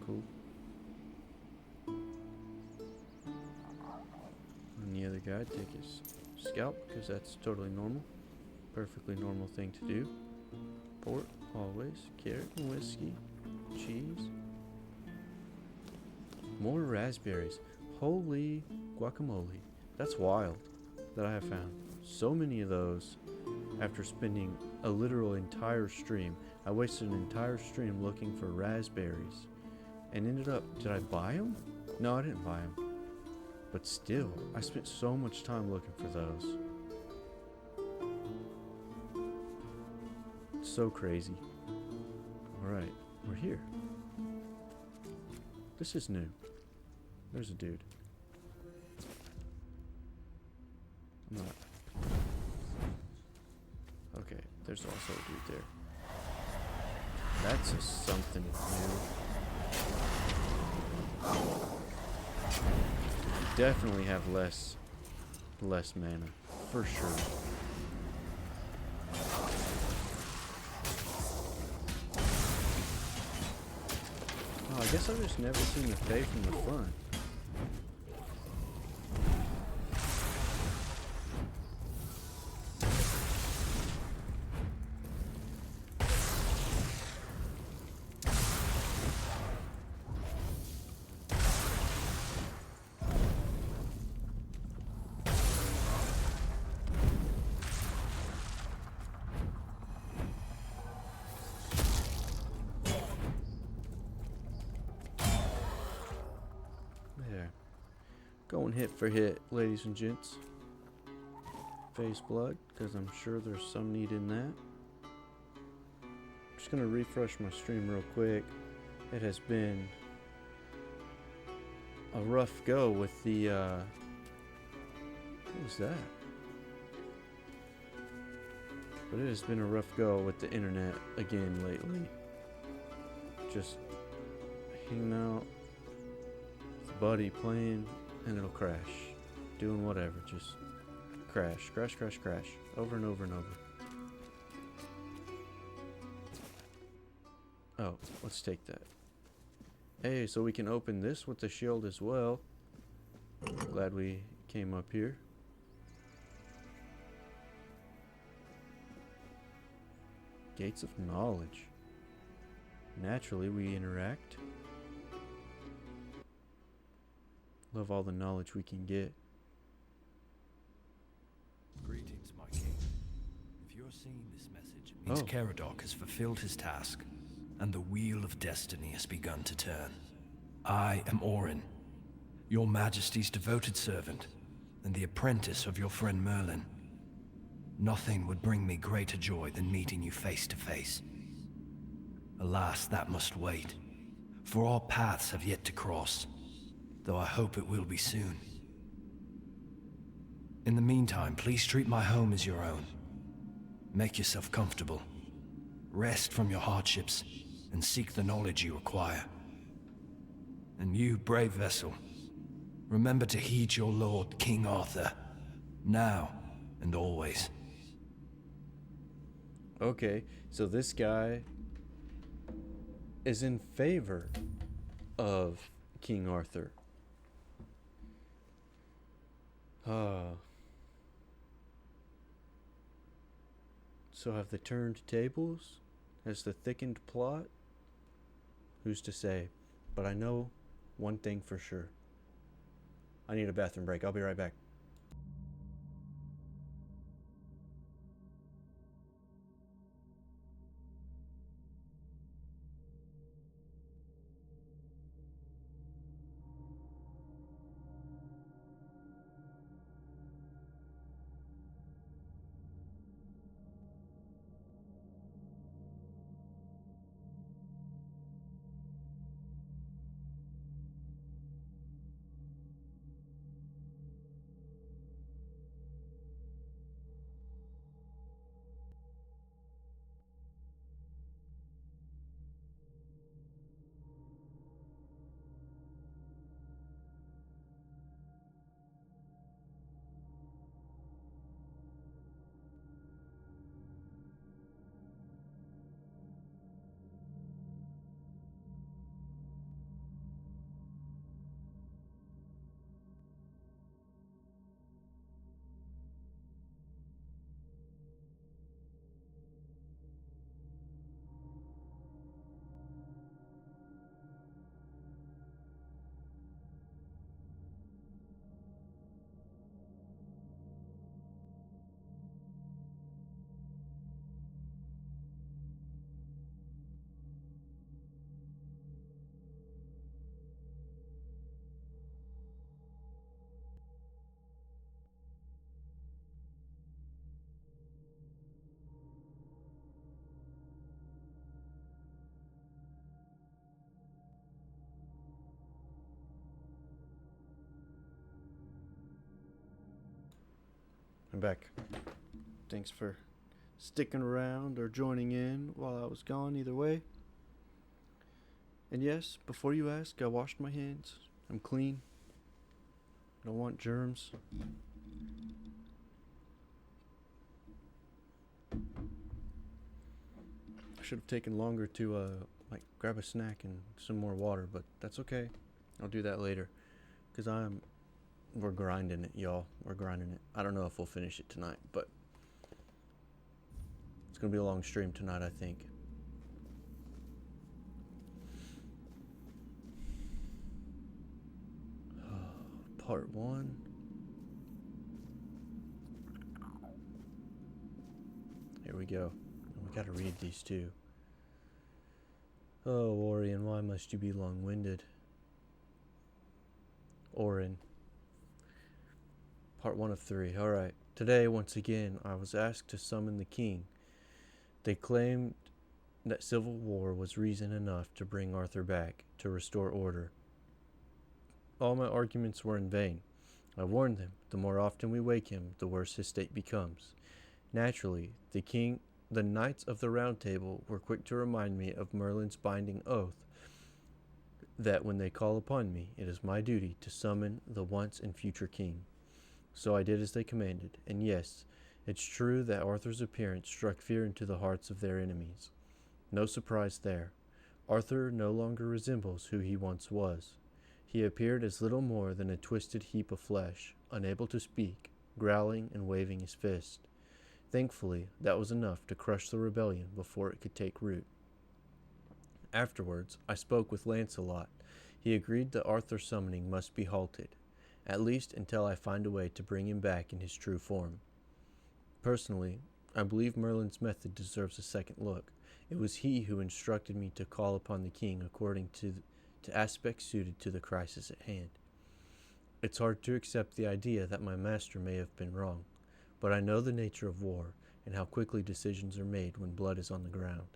Cool. And the other guy, take his scalp, because that's totally normal. Perfectly normal thing to do. Port, always. Carrot and whiskey. Cheese. More raspberries. Holy guacamole. That's wild that I have found so many of those after spending a literal entire stream. I wasted an entire stream looking for raspberries and ended up, did I buy them? No, I didn't buy them. But still, I spent so much time looking for those. It's so crazy. Alright, we're here. This is new. There's a dude. I'm not. Okay, there's also a dude there. That's something new. Definitely have less mana, for sure. Oh, I guess I've just never seen the Fae from the front. Going hit for hit, ladies and gents. Face blood, because I'm sure there's some need in that. Just gonna refresh my stream real quick. It has been a rough go with the what was that? But it has been a rough go with the internet again lately. Just hanging out with a buddy playing, and it'll crash. Doing whatever, just crash, crash, crash, crash. Over and over and over. Oh, let's take that. Hey, so we can open this with the shield as well. Glad we came up here. Gates of knowledge. Naturally, we interact. Love all the knowledge we can get. Greetings, my king. If you're seeing this message, it means Caradoc has fulfilled his task, and the wheel of destiny has begun to turn. I am Orin, your majesty's devoted servant, and the apprentice of your friend Merlin. Nothing would bring me greater joy than meeting you face to face. Alas, that must wait, for our paths have yet to cross, though I hope it will be soon. In the meantime, please treat my home as your own. Make yourself comfortable. Rest from your hardships, and seek the knowledge you require. And you, brave vessel, remember to heed your lord, King Arthur, now and always. Okay, so this guy is in favor of King Arthur. So have they turned tables? Has the thickened plot? Who's to say? But I know one thing for sure. I need a bathroom break. I'll be right back. I'm back. Thanks for sticking around or joining in while I was gone, either way. And yes, before you ask, I washed my hands. I'm clean. Don't want germs. I should have taken longer to grab a snack and some more water, but that's okay. I'll do that later, because we're grinding it, y'all. We're grinding it. I don't know if we'll finish it tonight, but it's gonna be a long stream tonight, I think. Part 1. Here we go. We gotta read these too. Oh, Orion, why must you be long-winded? Orin. Part 1 of 3. Alright. Today, once again, I was asked to summon the king. They claimed that civil war was reason enough to bring Arthur back, to restore order. All my arguments were in vain. I warned them, the more often we wake him, the worse his state becomes. Naturally, the Knights of the Round Table were quick to remind me of Merlin's binding oath, that when they call upon me, it is my duty to summon the once and future king. So I did as they commanded, and yes, it's true that Arthur's appearance struck fear into the hearts of their enemies. No surprise there. Arthur no longer resembles who he once was. He appeared as little more than a twisted heap of flesh, unable to speak, growling and waving his fist. Thankfully, that was enough to crush the rebellion before it could take root. Afterwards, I spoke with Lancelot. He agreed that Arthur's summoning must be halted, at least until I find a way to bring him back in his true form. Personally, I believe Merlin's method deserves a second look. It was he who instructed me to call upon the king according to to aspects suited to the crisis at hand. It's hard to accept the idea that my master may have been wrong, but I know the nature of war and how quickly decisions are made when blood is on the ground.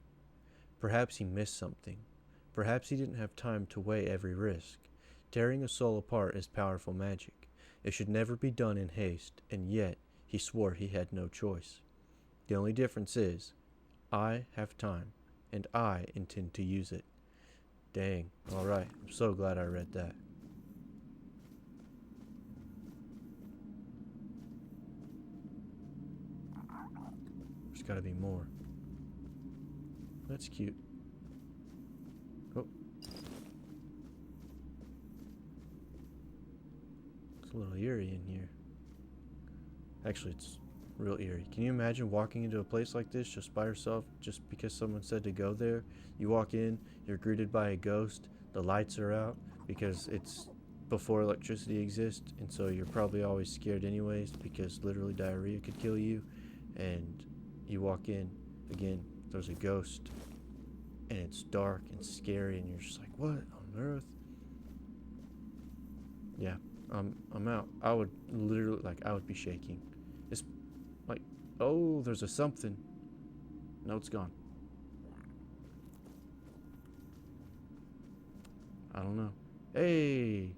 Perhaps he missed something. Perhaps he didn't have time to weigh every risk. Tearing a soul apart is powerful magic. It should never be done in haste, and yet he swore he had no choice. The only difference is, I have time, and I intend to use it. Dang. Alright, I'm so glad I read that. There's gotta be more. That's cute. Oh. It's a little eerie in here. Actually, it's real eerie. Can you imagine walking into a place like this just by yourself, just because someone said to go there? You walk in, you're greeted by a ghost, the lights are out, because it's before electricity exists, and so you're probably always scared anyways, because literally diarrhea could kill you, and you walk in, again, there's a ghost, and it's dark and scary, and you're just like, what on earth? Yeah, I'm out. I would literally, like, I would be shaking. It's like, oh, there's a something. No, it's gone. I don't know. Hey!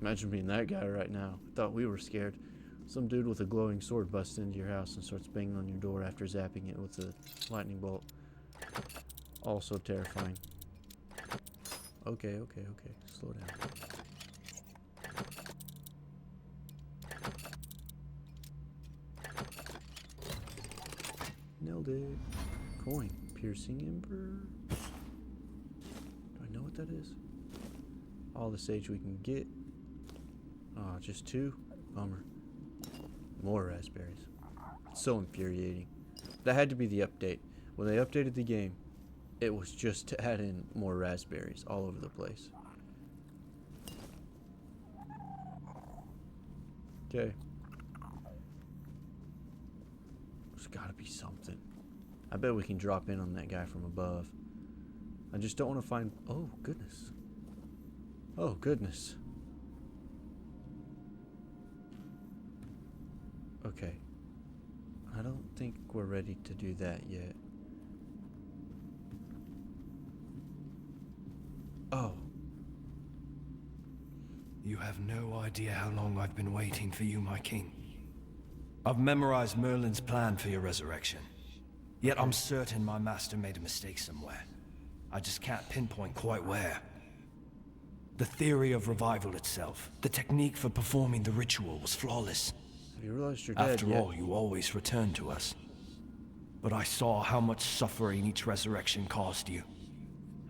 Imagine being that guy right now. I thought we were scared. Some dude with a glowing sword busts into your house and starts banging on your door after zapping it with a lightning bolt. Also terrifying. Okay. Slow down. Nailed it. Coin. Piercing Ember. Do I know what that is? All the sage we can get. Ah, just 2? Bummer. More raspberries. It's so infuriating. That had to be the update. When they updated the game, it was just to add in more raspberries all over the place. Okay. There's gotta be something. I bet we can drop in on that guy from above. I just don't want to find... Oh, goodness. Oh, goodness. Okay. I don't think we're ready to do that yet. Oh. You have no idea how long I've been waiting for you, my king. I've memorized Merlin's plan for your resurrection. Yet I'm certain my master made a mistake somewhere. I just can't pinpoint quite where. The theory of revival itself, the technique for performing the ritual was flawless. Have you realized you're dead After yet? all, you always return to us. But I saw how much suffering each resurrection caused you.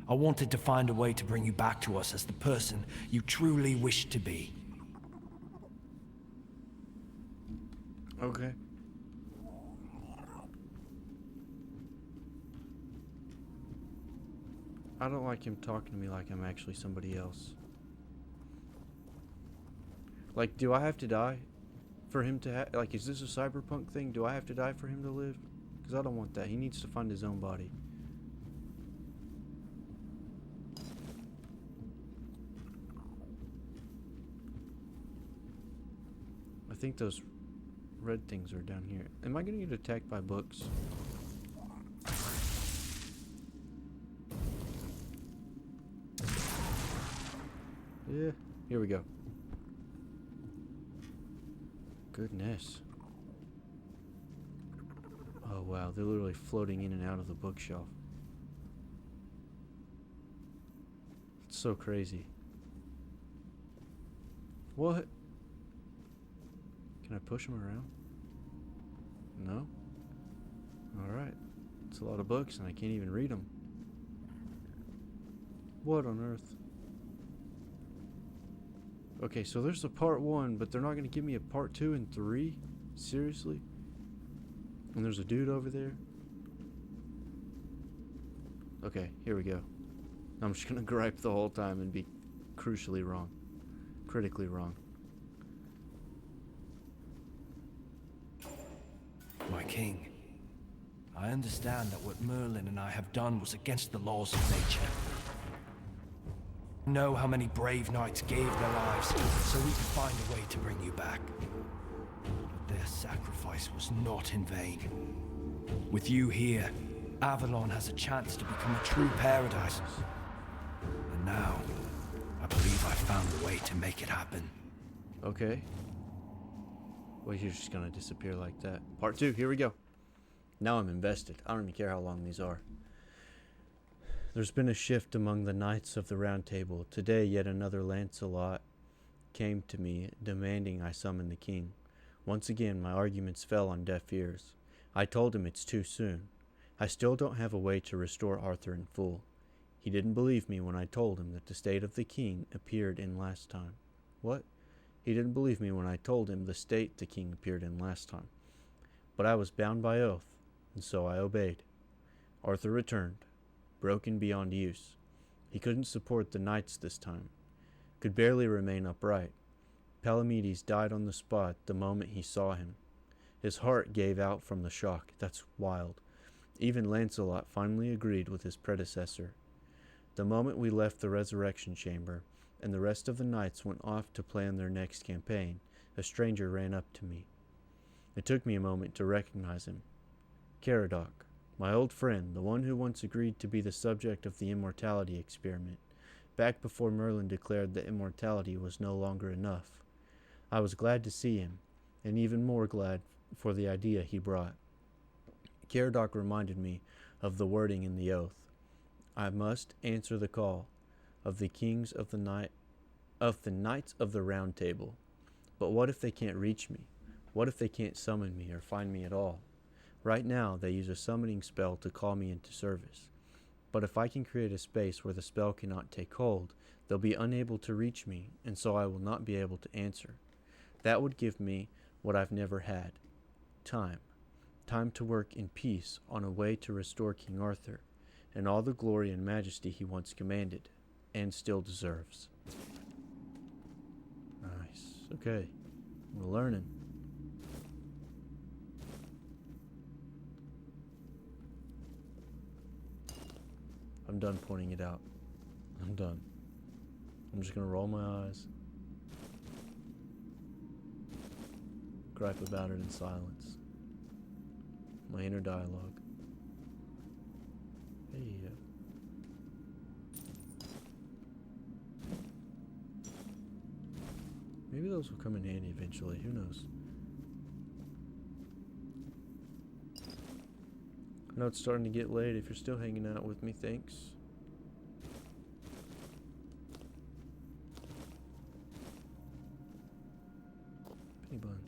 I wanted to find a way to bring you back to us as the person you truly wish to be. Okay. I don't like him talking to me like I'm actually somebody else. Like, do I have to die for him to like, is this a cyberpunk thing? Do I have to die for him to live? Because I don't want that. He needs to find his own body. I think those red things are down here. Am I gonna get attacked by books? Yeah, here we go. Goodness. Oh wow, they're literally floating in and out of the bookshelf. It's so crazy. What? Can I push them around? No? Alright. It's a lot of books and I can't even read them. What on earth? Okay, so there's a part 1, but they're not going to give me a part 2 and 3? Seriously? And there's a dude over there? Okay, here we go. I'm just going to gripe the whole time and be crucially wrong. Critically wrong. king. I understand that what Merlin and I have done was against the laws of nature. I know how many brave knights gave their lives so we could find a way to bring you back. But their sacrifice was not in vain. With you here, Avalon has a chance to become a true paradise. And now, I believe I found a way to make it happen. Okay. Well, you're just gonna disappear like that. Part 2, here we go. Now I'm invested. I don't even care how long these are. There's been a shift among the Knights of the Round Table. Today, yet another Lancelot came to me, demanding I summon the king. Once again, my arguments fell on deaf ears. I told him it's too soon. I still don't have a way to restore Arthur in full. He didn't believe me when I told him that the state of the king appeared in last time. What? He didn't believe me when I told him the state the king appeared in last time. But I was bound by oath, and so I obeyed. Arthur returned, broken beyond use. He couldn't support the knights this time, could barely remain upright. Palamedes died on the spot the moment he saw him. His heart gave out from the shock. That's wild. Even Lancelot finally agreed with his predecessor. The moment we left the resurrection chamber, and the rest of the knights went off to plan their next campaign, a stranger ran up to me. It took me a moment to recognize him. Caradoc, my old friend, the one who once agreed to be the subject of the immortality experiment, back before Merlin declared that immortality was no longer enough. I was glad to see him, and even more glad for the idea he brought. Caradoc reminded me of the wording in the oath. I must answer the call of the kings of the Knights of the Round Table. But what if they can't reach me? What if they can't summon me or find me at all? Right now, they use a summoning spell to call me into service. But if I can create a space where the spell cannot take hold, they'll be unable to reach me, and so I will not be able to answer. That would give me what I've never had. Time. Time to work in peace on a way to restore King Arthur, and all the glory and majesty he once commanded, and still deserves. Nice. Okay. We're learning. I'm done pointing it out. I'm done. I'm just gonna roll my eyes, gripe about it in silence. My inner dialogue. Hey. Maybe those will come in handy eventually. Who knows? I know it's starting to get late. If you're still hanging out with me, thanks. Penny bun.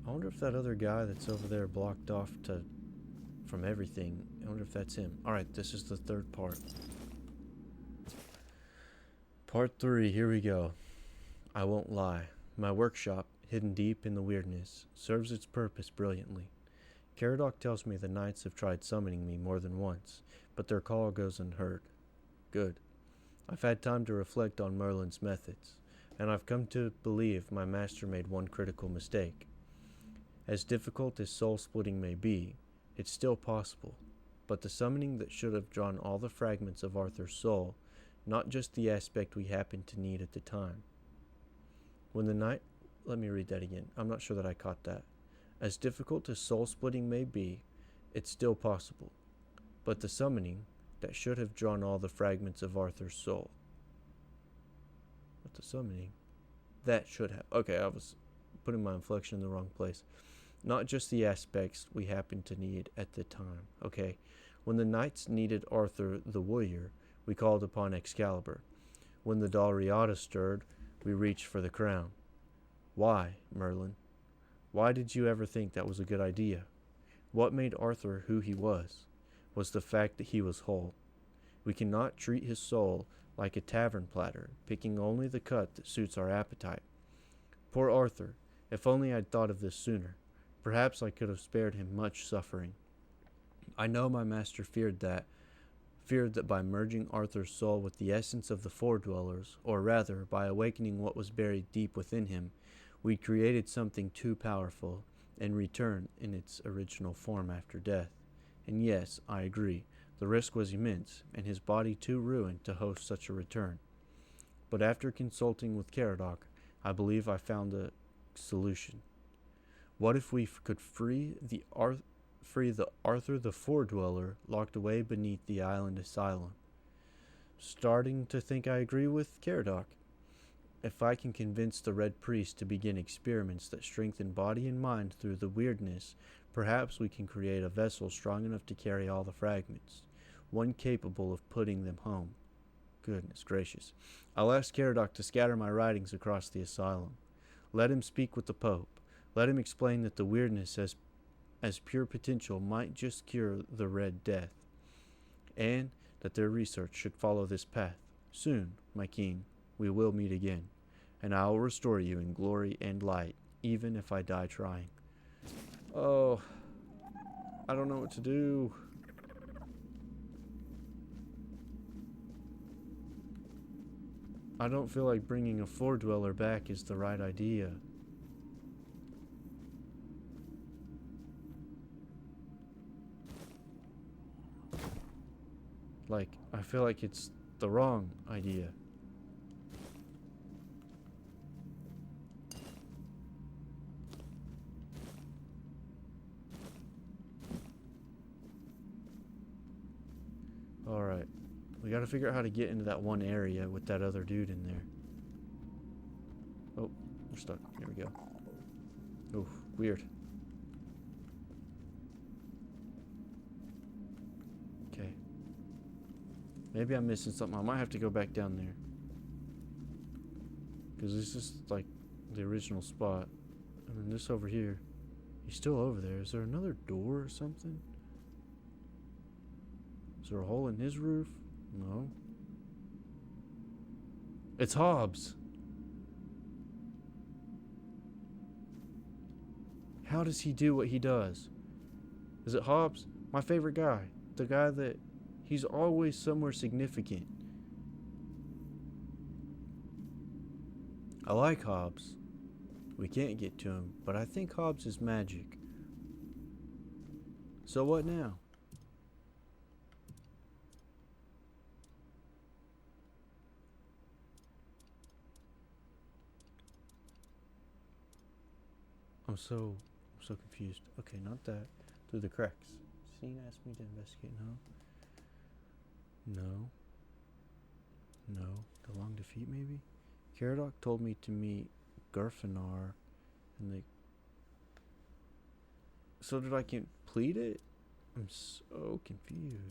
I wonder if that other guy that's over there blocked off from everything. I wonder if that's him. Alright, this is the third part. Part 3, here we go. I won't lie. My workshop, hidden deep in the weirdness, serves its purpose brilliantly. Caradoc tells me the knights have tried summoning me more than once, but their call goes unheard. Good. I've had time to reflect on Merlin's methods, and I've come to believe my master made one critical mistake. As difficult as soul-splitting may be, it's still possible, but the summoning that should have drawn all the fragments of Arthur's soul, not just the aspect we happened to need at the time. Let me read that again. I'm not sure that I caught that. As difficult as soul-splitting may be, it's still possible, but the summoning that should have drawn all the fragments of Arthur's soul. But the summoning that should have. Okay, I was putting my inflection in the wrong place. Not just the aspects we happened to need at the time. Okay, when the knights needed Arthur the warrior, we called upon Excalibur. When the Dalriada stirred, we reached for the crown. Why, Merlin? Why did you ever think that was a good idea? What made Arthur who he was the fact that he was whole. We cannot treat his soul like a tavern platter, picking only the cut that suits our appetite. Poor Arthur, if only I'd thought of this sooner. Perhaps I could have spared him much suffering. I know my master feared that, feared that by merging Arthur's soul with the essence of the Four Dwellers, or rather, by awakening what was buried deep within him, we created something too powerful, and return in its original form after death. And yes, I agree, the risk was immense, and his body too ruined to host such a return. But after consulting with Caradoc, I believe I found a solution. What if we could free the Arthur the Four Dweller locked away beneath the island asylum? Starting to think I agree with Caradoc. If I can convince the Red Priest to begin experiments that strengthen body and mind through the weirdness, perhaps we can create a vessel strong enough to carry all the fragments, one capable of putting them home. Goodness gracious. I'll ask Caradoc to scatter my writings across the asylum. Let him speak with the Pope. Let him explain that the weirdness as pure potential might just cure the Red Death, and that their research should follow this path. Soon, my king, we will meet again, and I will restore you in glory and light, even if I die trying. Oh, I don't know what to do. I don't feel like bringing a Four Dweller back is the right idea. Like, I feel like it's the wrong idea. Alright. We gotta figure out how to get into that one area with that other dude in there. Oh, we're stuck. Here we go. Oh, weird. Okay. Maybe I'm missing something. I might have to go back down there. Because this is like the original spot. And then this over here. He's still over there. Is there another door or something? Is there a hole in his roof? No. It's Hobbs. How does he do what he does? Is it Hobbs? My favorite guy. The guy that he's always somewhere significant. I like Hobbs. We can't get to him, but I think Hobbs is magic. So what now? I'm so confused. Okay, not that. Through the cracks. Scene asked me to investigate. No. The long defeat, maybe? Caradoc told me to meet Garfanar, and they... So did I complete it? I'm so confused.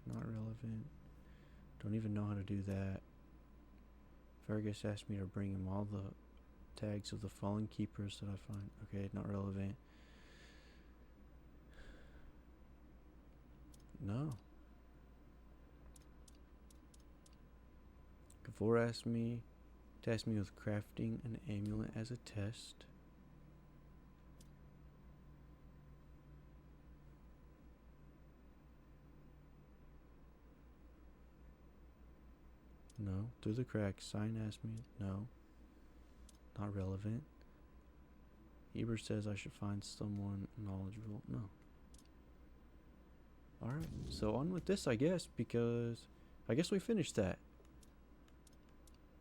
Not relevant. Don't even know how to do that. Fergus asked me to bring him all the tags of the fallen keepers that I find. Okay, not relevant. No. Gavor asked me with crafting an amulet as a test. No. Through the cracks. Sign asked me. No. Not relevant. Eber says I should find someone knowledgeable. No. Alright. So on with this, I guess, because I guess we finished that.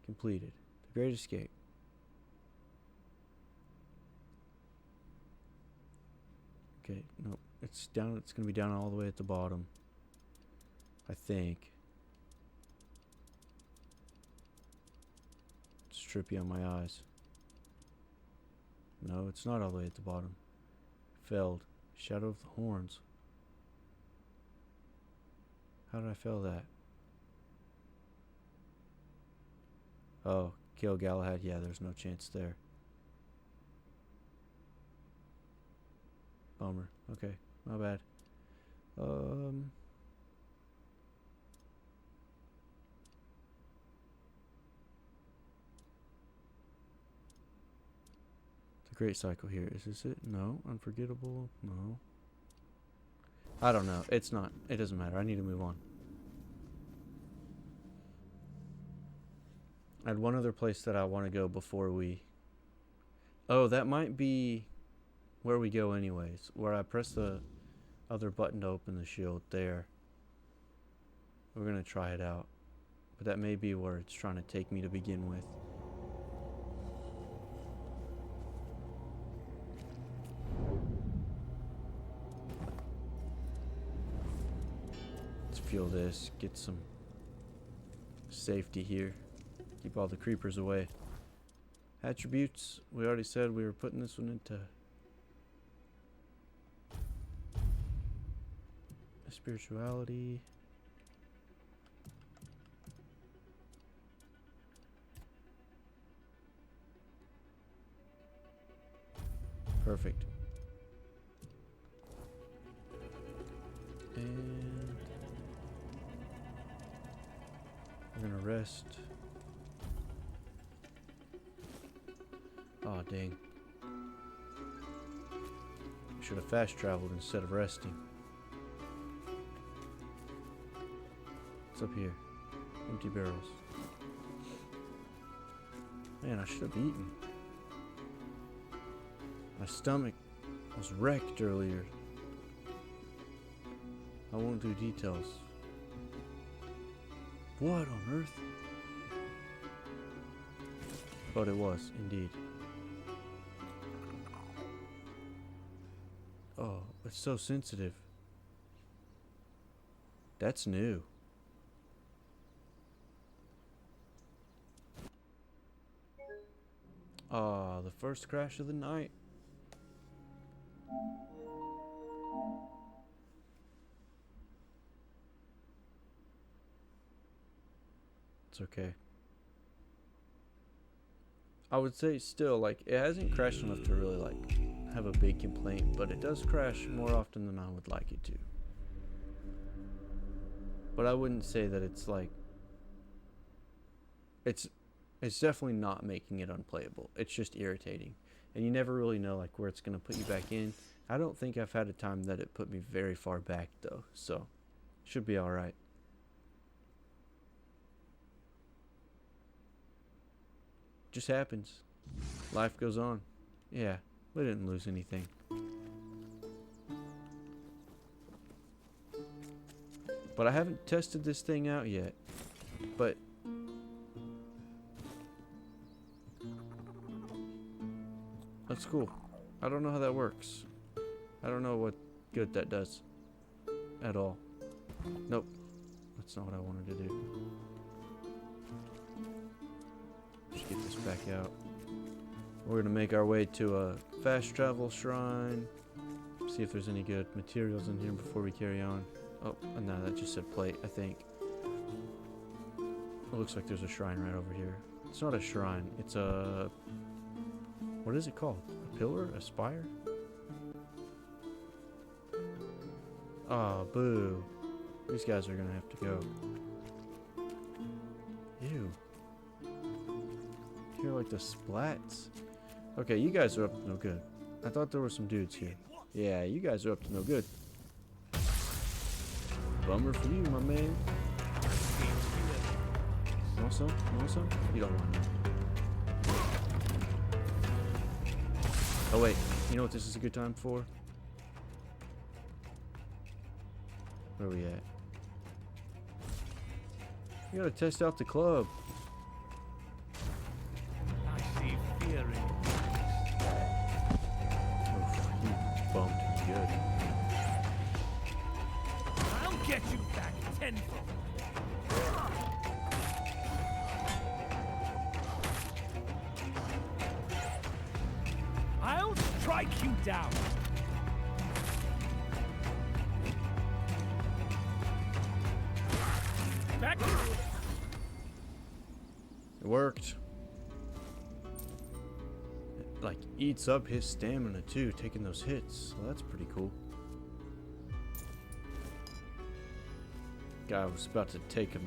Completed. The Great Escape. Okay. No. It's down. It's going to be down all the way at the bottom. I think. Trippy on my eyes. No, it's not all the way at the bottom. Failed. Shadow of the Horns. How did I fail that? Oh, kill Galahad. Yeah, there's no chance there. Bummer. Okay, my bad. Great cycle here. Is this it? No. Unforgettable? No. I don't know. It's not. It doesn't matter. I need to move on. I had one other place that I want to go before we... Oh, that might be where we go anyways. Where I press the other button to open the shield there. We're going to try it out. But that may be where it's trying to take me to begin with. Let's fuel this. Get some safety here. Keep all the creepers away. Attributes. We already said we were putting this one into spirituality. Perfect. And we're gonna rest. Oh dang. Should have fast traveled instead of resting. What's up here? Empty barrels. Man, I should have eaten. My stomach was wrecked earlier. I won't do details. What on earth? But it was, indeed. Oh, it's so sensitive. That's new. Ah, the first crash of the night. It's okay. I would say still, like, it hasn't crashed enough to really, like, have a big complaint, but it does crash more often than I would like it to. But I wouldn't say that it's, like, it's definitely not making it unplayable. It's just irritating. And you never really know, like, where it's going to put you back in. I don't think I've had a time that it put me very far back, though. So, should be alright. Just happens. Life goes on. Yeah, we didn't lose anything. But I haven't tested this thing out yet. But that's cool. I don't know how that works. I don't know what good that does at all. Nope. That's not what I wanted to do. Just get this back out. We're gonna make our way to a fast travel shrine. See if there's any good materials in here before we carry on. Oh, no, that just said plate, I think. It looks like there's a shrine right over here. It's not a shrine, it's a... What is it called? A pillar? A spire? Oh, boo. These guys are gonna have to go. Ew. Hear like the splats? Okay, you guys are up to no good. I thought there were some dudes here. Yeah, you guys are up to no good. Bummer for you, my man. You want some? You want some? You don't want none. Oh wait, you know what this is a good time for? Where are we at? You gotta test out the club. I see fear in you. Oof, you bumped me good. I'll get you back tenfold. I'll strike you down. Back. It worked. It, like, eats up his stamina too, taking those hits. So that's pretty cool. Guy was about to take a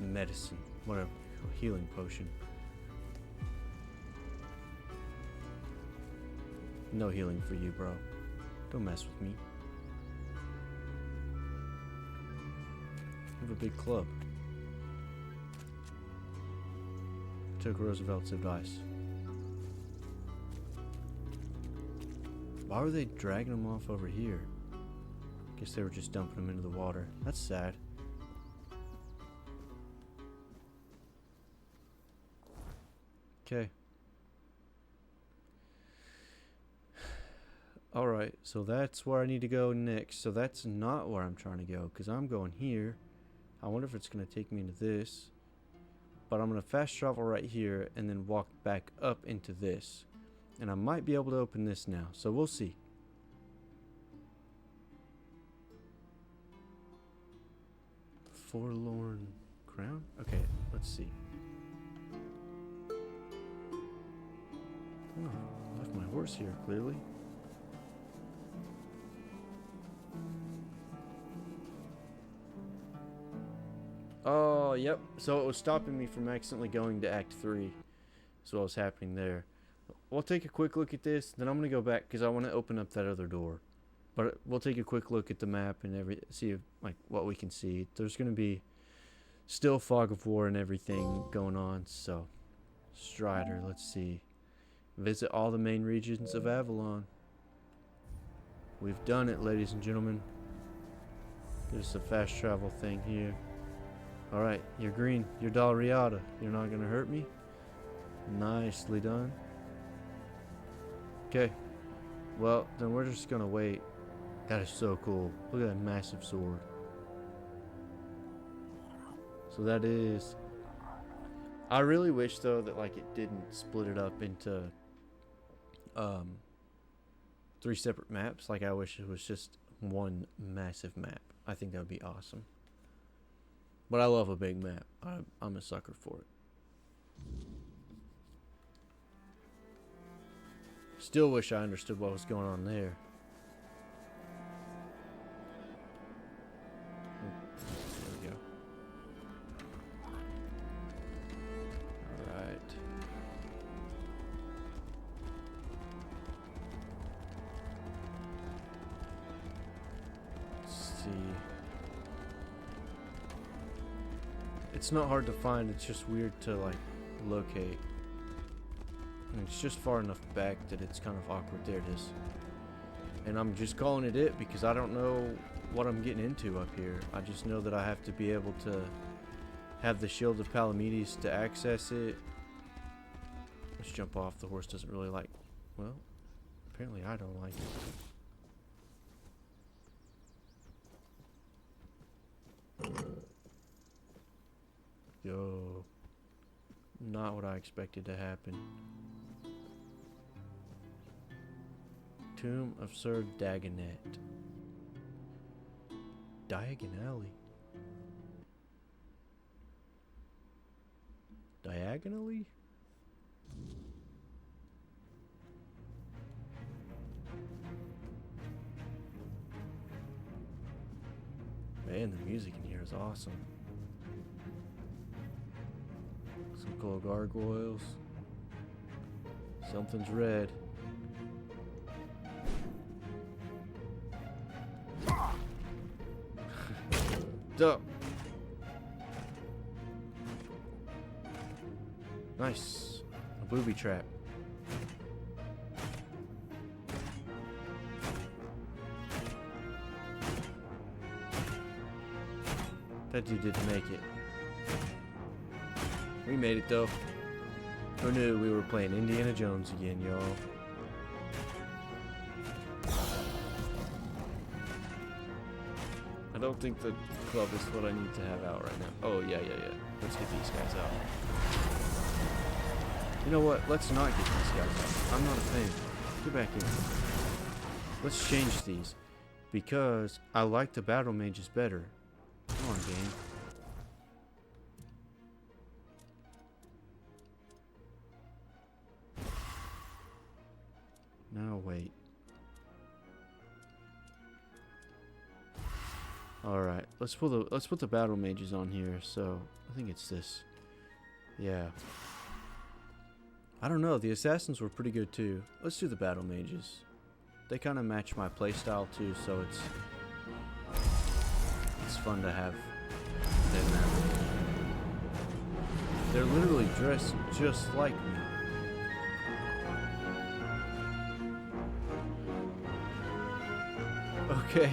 medicine, whatever, a healing potion. No healing for you, bro. Don't mess with me. I have a big club. Took Roosevelt's advice. Why were they dragging him off over here? Guess they were just dumping him into the water. That's sad. Okay. Alright, so that's where I need to go next. So that's not where I'm trying to go, because I'm going here. I wonder if it's going to take me into this. But I'm going to fast travel right here and then walk back up into this. And I might be able to open this now, so we'll see. Forlorn Crown? Okay, let's see. Oh, I left my horse here, clearly. Oh, yep. So it was stopping me from accidentally going to Act 3. That's what was happening there. We'll take a quick look at this, then I'm going to go back because I want to open up that other door. But we'll take a quick look at the map and see if, like, what we can see. There's going to be still fog of war and everything going on, so Strider, let's see. Visit all the main regions of Avalon. We've done it, ladies and gentlemen. There's a fast travel thing here. Alright, you're green. You're Dalriada. You're not going to hurt me? Nicely done. Okay. Well, then we're just going to wait. That is so cool. Look at that massive sword. So that is... I really wish, though, that, like, it didn't split it up into 3 separate maps. Like, I wish it was just one massive map. I think that would be awesome. But I love a big map. I'm a sucker for it. Still wish I understood what was going on there. There we go. Alright. Let's see. It's not hard to find, it's just weird to, like, locate. And it's just far enough back that it's kind of awkward. There it is. And I'm just calling it because I don't know what I'm getting into up here. I just know that I have to be able to have the Shield of Palamedes to access it. Let's jump off. The horse doesn't really like... Well, apparently I don't like it. Yo. Not what I expected to happen. Tomb of Sir Dagonet. Diagonally. Diagonally? Man, the music in here is awesome. Some cool gargoyles. Something's red. Duh. Nice. A booby trap. That dude didn't make it. We made it though. Who knew we were playing Indiana Jones again, y'all? I don't think the club is what I need to have out right now. Oh, yeah. Let's get these guys out. You know what? Let's not get these guys out. I'm not a fan. Get back in. Let's change these. Because I like the battle mages better. Come on, game. Now wait. Alright, let's put the battle mages on here. So I think it's this. Yeah. I don't know, the assassins were pretty good too. Let's do the battle mages. They kind of match my playstyle too, so it's fun to have them that way. They're literally dressed just like me. Okay.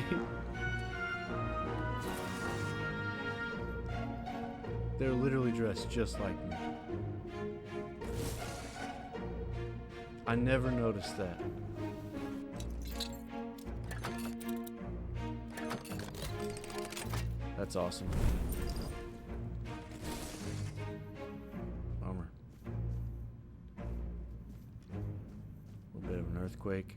They're literally dressed just like me. I never noticed that. That's awesome. Bummer. A little bit of an earthquake.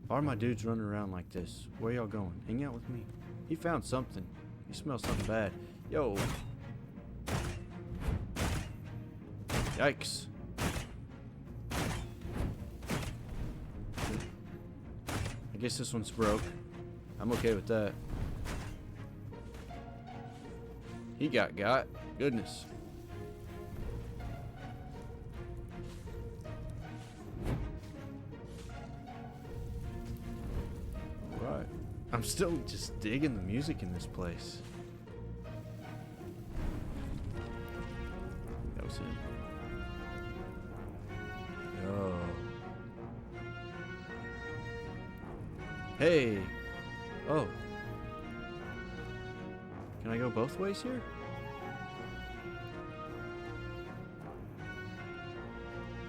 Why are my dudes running around like this? Where y'all going? Hang out with me. He found something. He smells something bad. Yo. Yikes. I guess this one's broke. I'm okay with that. He got. Goodness. Alright. I'm still just digging the music in this place. That was it. Yo. Hey. Oh. Can I go both ways here?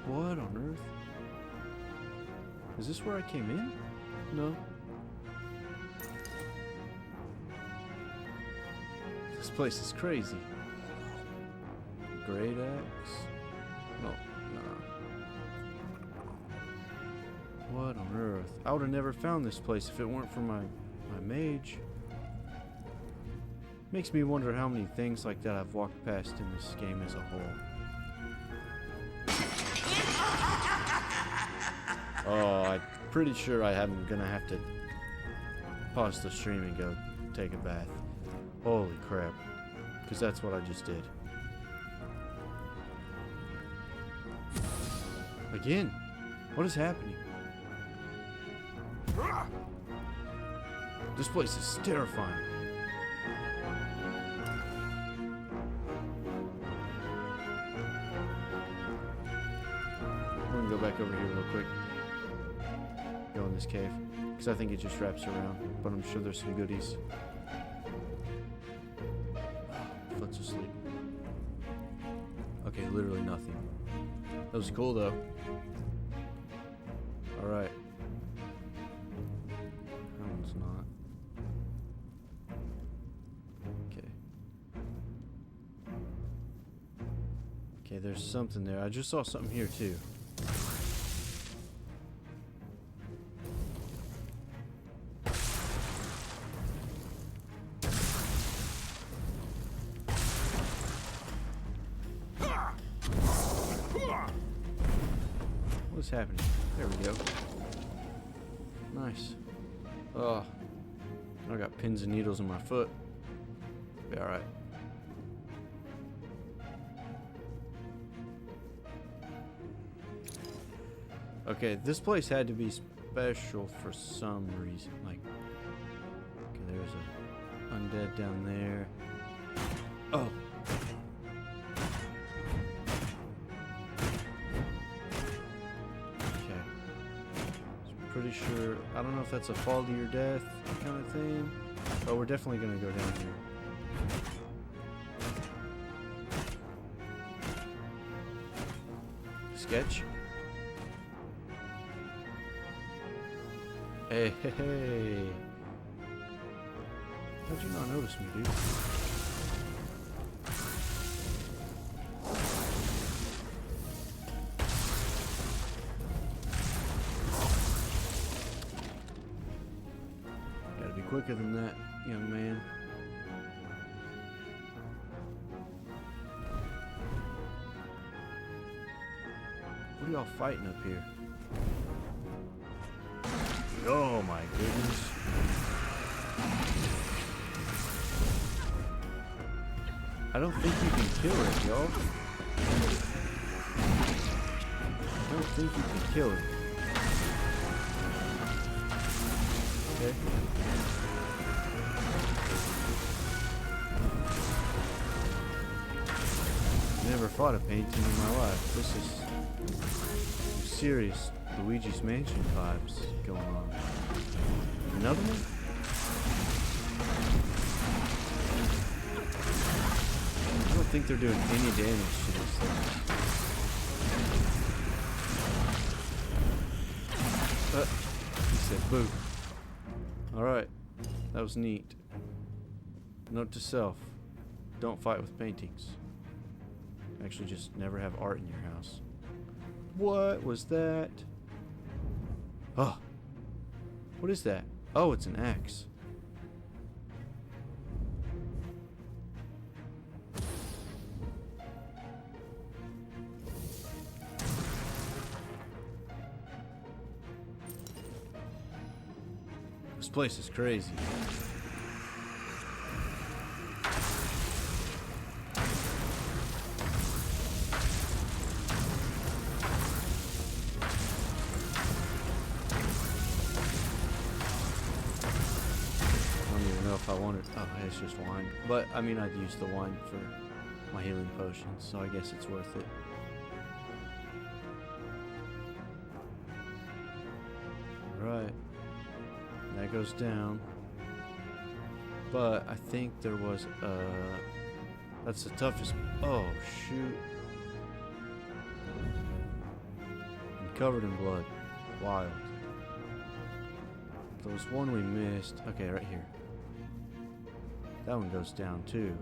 What on earth? Is this where I came in? No. This place is crazy. Great axe? No, nah. What on earth? I would have never found this place if it weren't for my mage. Makes me wonder how many things like that I've walked past in this game as a whole. Oh, I'm pretty sure I'm gonna have to pause the stream and go take a bath. Holy crap. Because that's what I just did. Again? What is happening? This place is terrifying. I'm gonna go back over here real quick. Go in this cave. Because I think it just wraps around. But I'm sure there's some goodies. Foot's asleep. Okay, literally nothing. That was cool though. Alright. That one's not. Okay. Okay, there's something there. I just saw something here too. What's happening? There we go. Nice. Oh, I got pins and needles in my foot. Be alright. Okay, this place had to be special for some reason. Like, okay, there's a undead down there. Oh. Pretty sure, I don't know if that's a fall to your death kind of thing. Oh, we're definitely gonna go down here. Sketch. Hey, hey, hey. How'd you not notice me, dude? Quicker than that, young man. What are y'all fighting up here? Oh my goodness. I don't think you can kill it, y'all. don't think you can kill it. Okay. Never fought a painting in my life. This is some serious Luigi's Mansion vibes going on. Another one? I don't think they're doing any damage to this thing. He said boo. Alright, that was neat. Note to self, don't fight with paintings. Actually, just never have art in your house. What was that? Oh. What is that? Oh, it's an axe. This place is crazy. If I wanted, oh, it's just wine. But I mean, I'd use the wine for my healing potions, so I guess it's worth it. Right, that goes down. But I think there was that's the toughest. Oh shoot! And covered in blood. Wild. There was one we missed. Okay, right here. That one goes down too.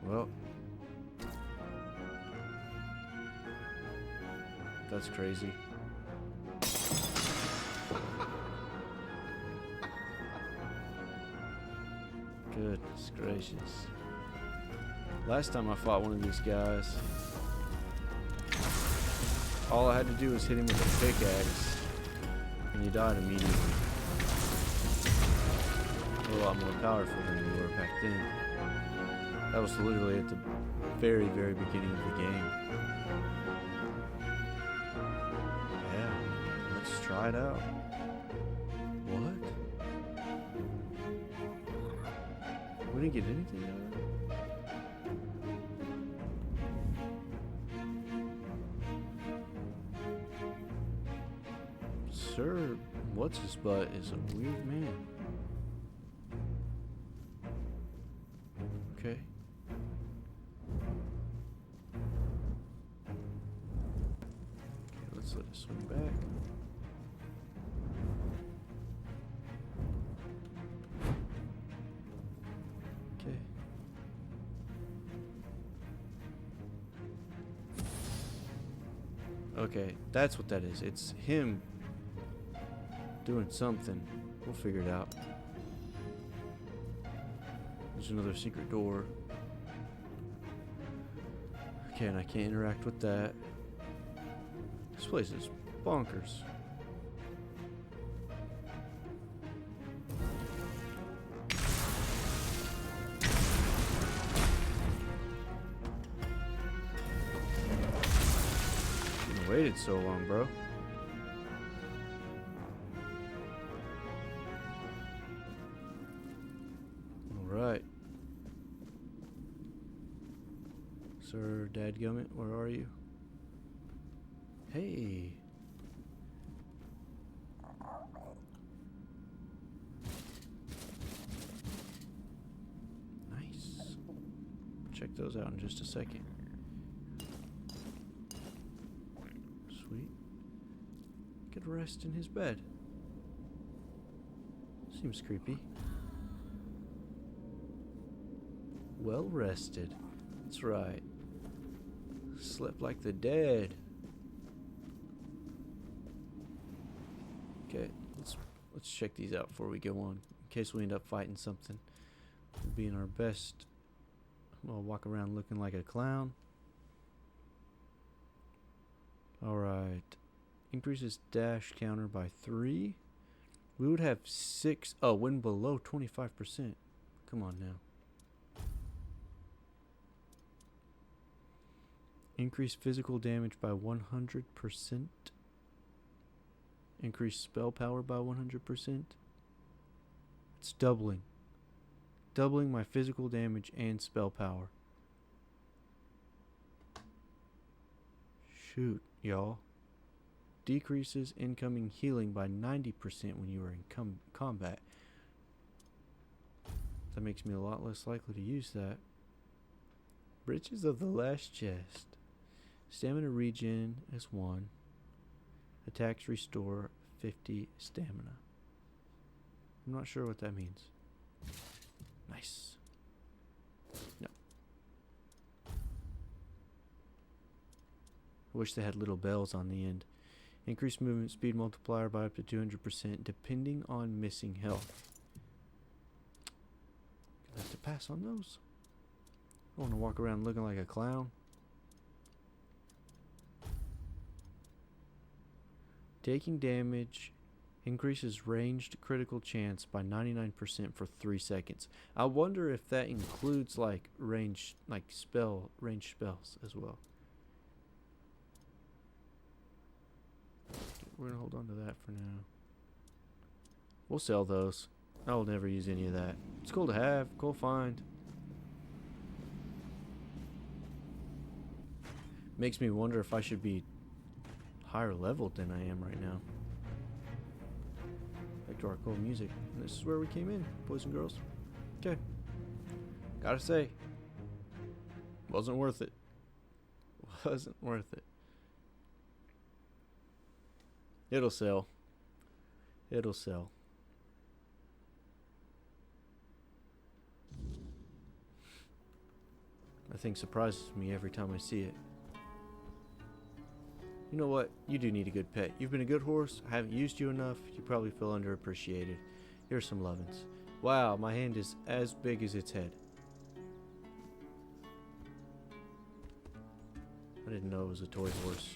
Well, that's crazy. Goodness gracious. Last time I fought one of these guys, all I had to do was hit him with a pickaxe and he died immediately. A lot more powerful than we were back then. That was literally at the very, very beginning of the game. Yeah, let's try it out. What? We didn't get anything out of it? Sir, what's his butt is a weird man. Okay. Let's let it swing back. Okay. Okay, that's what that is. It's him doing something. We'll figure it out. There's another secret door. Okay, and I can't interact with that. This place is bonkers. Shouldn't have waited so long, bro. Alright. Sir Dadgummit, where are you? Hey. Nice. Check those out in just a second. Sweet. Get a rest in his bed. Seems creepy. Well rested. That's right. Slept like the dead. Okay, let's check these out before we go on, in case we end up fighting something. We'll be in our best. We'll walk around looking like a clown. Alright. Increases dash counter by 3. We would have 6. Oh, when below 25%. Come on now. Increase physical damage by 100%. Increase spell power by 100%. It's doubling. Doubling my physical damage and spell power. Shoot, y'all. Decreases incoming healing by 90% when you are in combat. That makes me a lot less likely to use that. Bridges of the Last Chest. Stamina regen is 1. Attacks restore 50 stamina. I'm not sure what that means. Nice. No. I wish they had little bells on the end. Increase movement speed multiplier by up to 200% depending on missing health. Gonna have to pass on those. I want to walk around looking like a clown. Taking damage increases ranged critical chance by 99% for 3 seconds. I wonder if that includes like ranged spells as well. We're gonna hold on to that for now. We'll sell those. I will never use any of that. It's cool to have, cool find. Makes me wonder if I should be higher leveled than I am right now. Back to our cool music. And this is where we came in, boys and girls. Okay. Gotta say, wasn't worth it. Wasn't worth it. It'll sell. It'll sell. That thing surprises me every time I see it. You know what? You do need a good pet. You've been a good horse. I haven't used you enough. You probably feel underappreciated. Here's some lovin's. Wow, my hand is as big as its head. I didn't know it was a toy horse.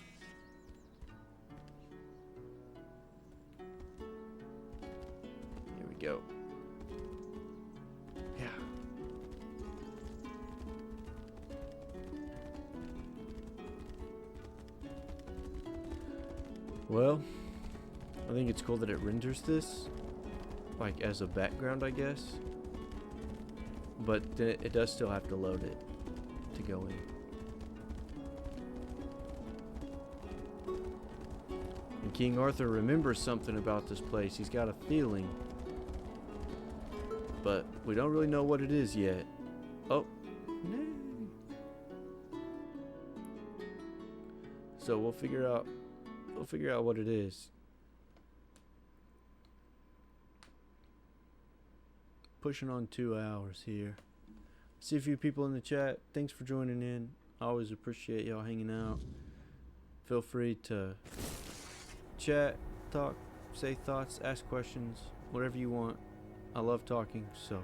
Here we go. Yeah. Well, I think it's cool that it renders this like as a background, I guess. But it does still have to load it to go in. And King Arthur remembers something about this place. He's got a feeling. But we don't really know what it is yet. Oh, no. So we'll figure out what it is. Pushing on 2 hours here. See a few people in the chat. Thanks for joining in. I always appreciate y'all hanging out. Feel free to chat, talk, say thoughts, ask questions, whatever you want. I love talking, so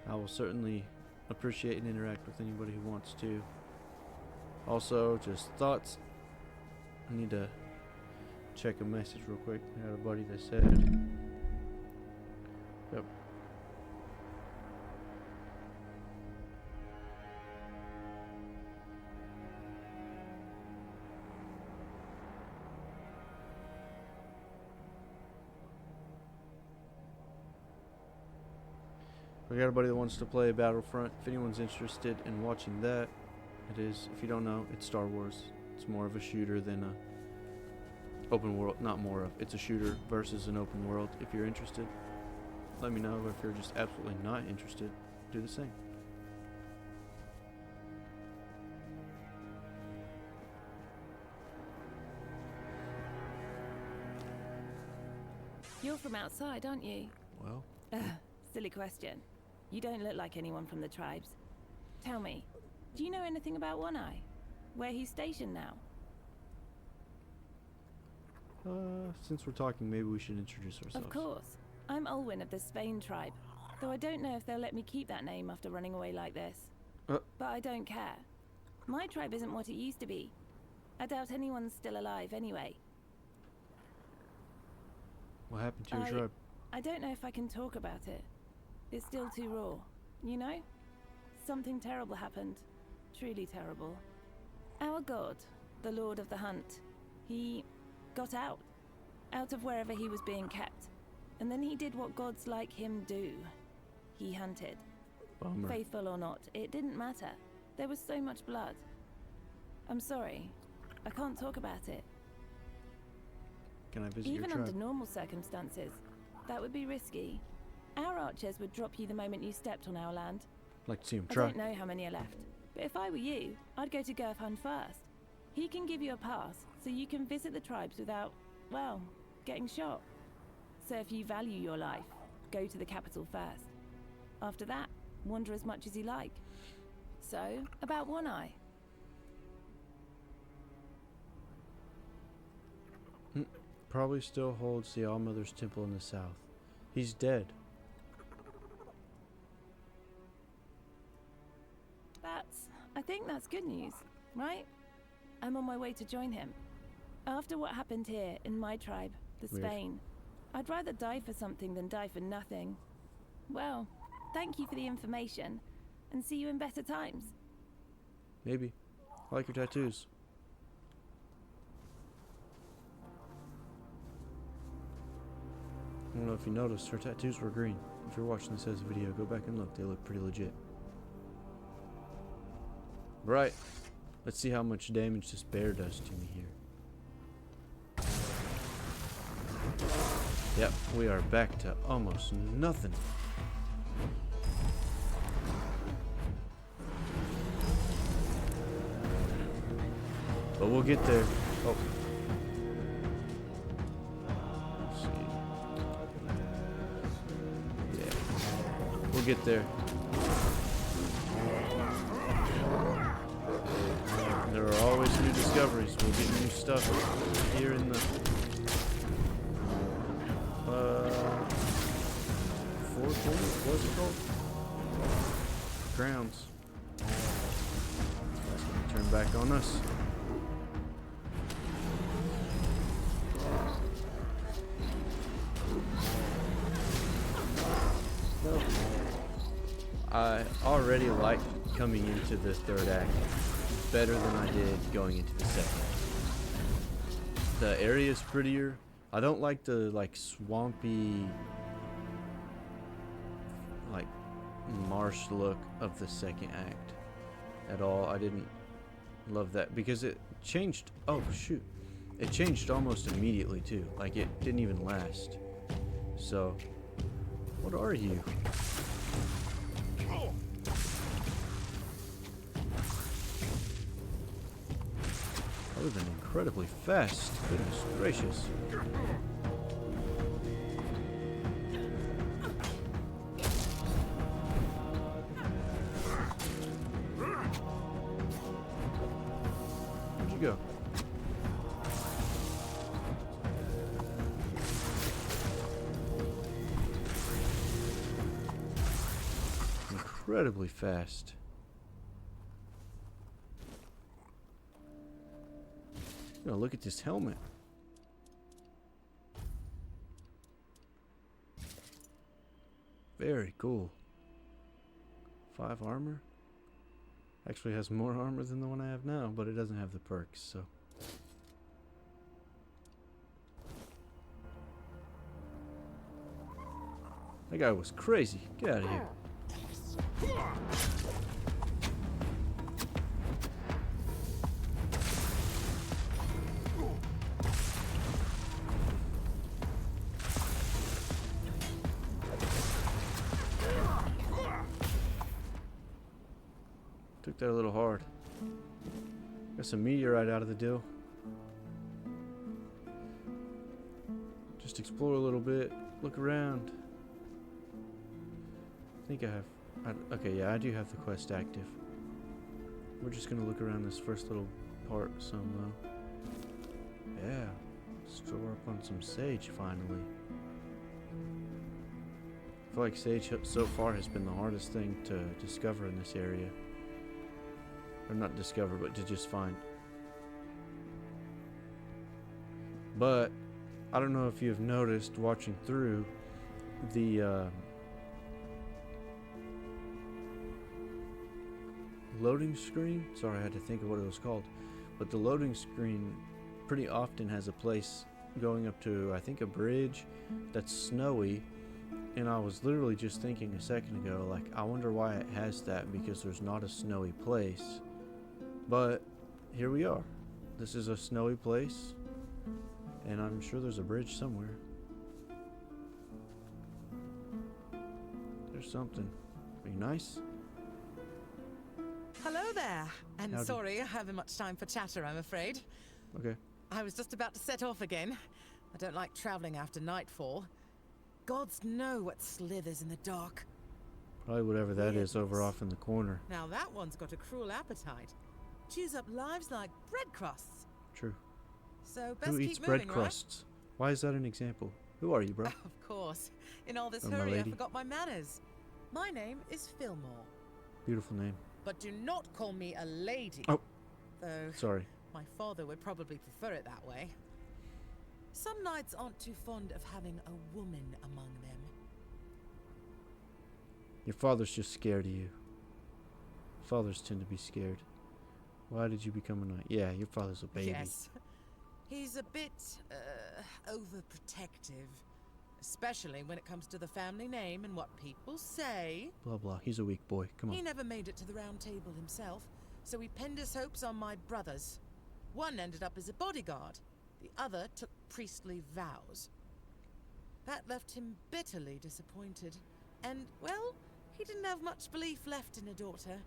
I will certainly appreciate and interact with anybody who wants to. Also, just thoughts. I need to check a message real quick. I had a buddy that said, yep. We got a buddy that wants to play Battlefront. If anyone's interested in watching that, it is, if you don't know, it's Star Wars. It's more of a shooter than a open world. Not more of. It's a shooter versus an open world. If you're interested, let me know. If you're just absolutely not interested, do the same. You're from outside, aren't you? Well. Silly question. You don't look like anyone from the tribes. Tell me, do you know anything about One Eye? Where he's stationed now? Since we're talking, maybe we should introduce ourselves. Of course. I'm Olwyn of the Spain tribe, though I don't know if they'll let me keep that name after running away like this. But I don't care. My tribe isn't what it used to be. I doubt anyone's still alive anyway. What happened to your tribe? I don't know if I can talk about it. It's still too raw, you know? Something terrible happened. Truly terrible. Our god, the Lord of the Hunt, he got out of wherever he was being kept. And then he did what gods like him do. He hunted. Bummer. Faithful or not, it didn't matter. There was so much blood. I'm sorry. I can't talk about it. Can I visit Even your under tribe? normal circumstances, that would be risky. Our archers would drop you the moment you stepped on our land. I'd like to see him I try. don't know how many are left, but if I were you, I'd go to Gerfhan first. He can give you a pass, so you can visit the tribes without, well, getting shot. So if you value your life, go to the capital first. After that, wander as much as you like. So, about One Eye. Probably still holds the Allmother's temple in the south. He's dead. I think that's good news, right? I'm on my way to join him. After what happened here, in my tribe, the Weird. Spain, I'd rather die for something than die for nothing. Well, thank you for the information, and see you in better times. Maybe. I like your tattoos. I don't know if you noticed, her tattoos were green. If you're watching this as a video, go back and look. They look pretty legit. Right. Let's see how much damage this bear does to me here. Yep, we are back to almost nothing. But we'll get there. Oh. Let's see. Yeah. We'll get there. There are always new discoveries. We'll get new stuff here in the four corners, what's it called? Grounds. That's gonna turn back on us. No. I already like coming into the third act better than I did going into the second. The area is prettier. I don't like the swampy marsh look of the second act at all. I didn't love that because it changed. Oh shoot. It changed almost immediately too. Like it didn't even last. So, what are you? That was incredibly fast. Goodness gracious. Where'd you go? Incredibly fast. Oh, look at this helmet. Very cool. 5 armor. Actually has more armor than the one I have now, but it doesn't have the perks, so. That guy was crazy. Get out of here. Took that a little hard. Got some meteorite out of the deal. Just explore a little bit. Look around. I think I have... okay, yeah, I do have the quest active. We're just gonna look around this first little part some, though. Yeah. Store up on some sage, finally. I feel like sage so far has been the hardest thing to discover in this area. Or not discover, but to just find. But I don't know if you've noticed watching through the loading screen. Sorry, I had to think of what it was called. But the loading screen pretty often has a place going up to, I think, a bridge that's snowy. And I was literally just thinking a second ago, like, I wonder why it has that, because there's not a snowy place. But here we are. This is a snowy place, and I'm sure there's a bridge somewhere. There's something. Are you nice? Hello there, and Howdy. sorry I haven't much time for chatter, I'm afraid. Okay. I was just about to set off again. I don't like traveling after nightfall. Gods know what slithers in the dark. Probably whatever that is over off in the corner. Now that one's got a cruel appetite. Chews up lives like bread crusts. True. So best Who keep eats moving, bread crusts? Why is that an example? Who are you, bro? Right? Of course. In all this Oh, my hurry, I lady. forgot my manners. My name is Fillmore. Beautiful name. But do not call me a lady. Oh. Though Sorry. my father would probably prefer it that way. Some knights aren't too fond of having a woman among them. Your father's just scared of you. Fathers tend to be scared. Why did you become a knight? Yeah, your father's a baby. Yes. He's a bit, overprotective. Especially when it comes to the family name and what people say. Blah, blah. He's a weak boy. Come on. He never made it to the round table himself, so he pinned his hopes on my brothers. One ended up as a bodyguard. The other took priestly vows. That left him bitterly disappointed. And, well, he didn't have much belief left in a daughter.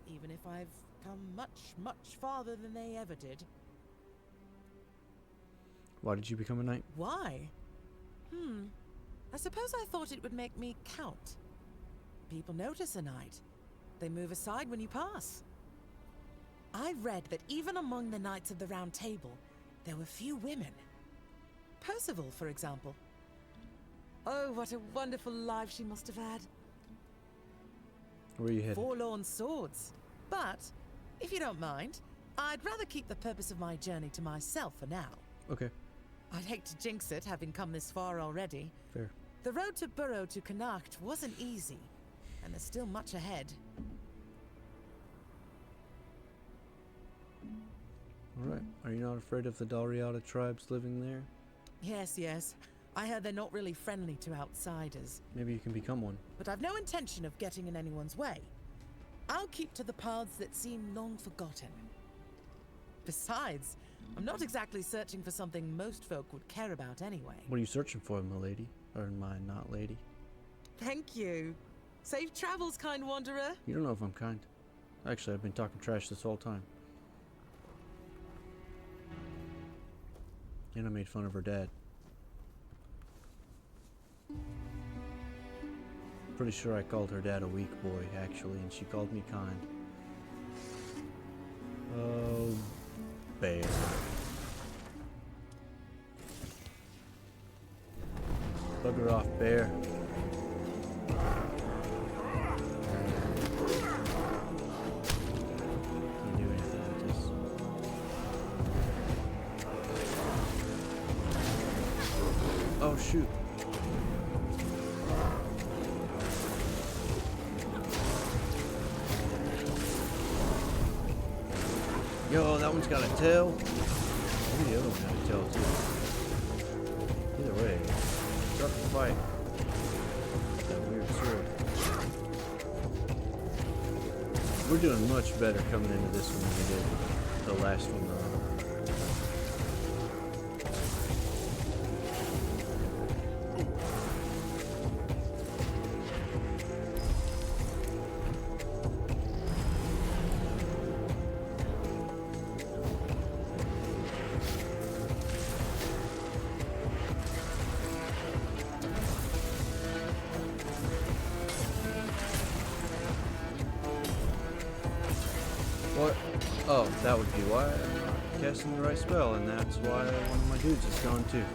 Even if I've come much, much farther than they ever did. Why did you become a knight? Why? I suppose I thought it would make me count. People notice a knight. They move aside when you pass. I've read that even among the knights of the Round Table, there were few women. Percival, for example. Oh, what a wonderful life she must have had. Where are you headed? Forlorn swords. But, if you don't mind, I'd rather keep the purpose of my journey to myself for now. Okay. I'd hate to jinx it, having come this far already. Fair. The road to Burrow to Connacht wasn't easy, and there's still much ahead. Alright. Are you not afraid of the Dalriada tribes living there? Yes, yes. I heard they're not really friendly to outsiders. Maybe you can become one. But I've no intention of getting in anyone's way. I'll keep to the paths that seem long forgotten. Besides, I'm not exactly searching for something most folk would care about anyway. What are you searching for, my lady? Or my not lady? Thank you. Safe travels, kind wanderer. You don't know if I'm kind. Actually, I've been talking trash this whole time. And I made fun of her dad. Pretty sure I called her dad a weak boy, actually, and she called me kind. Oh, bear. Bugger off, bear. Can't do anything with this. Oh, shoot. Yo, that one's got a tail. Maybe the other one's got a tail too. Either way, start the fight. That weird sword. We're doing much better coming into this one than we did the last one though. What? Oh, that would be why I'm not casting the right spell, and that's why one of my dudes is gone too.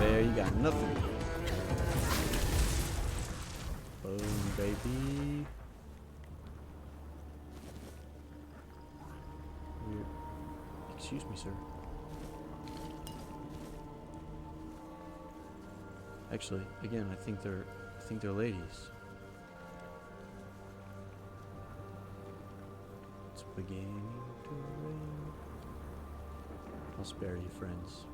There, you got nothing. Boom, baby. Excuse me, sir. Actually, again, I think they're ladies. It's beginning to rain. I'll spare you, friends.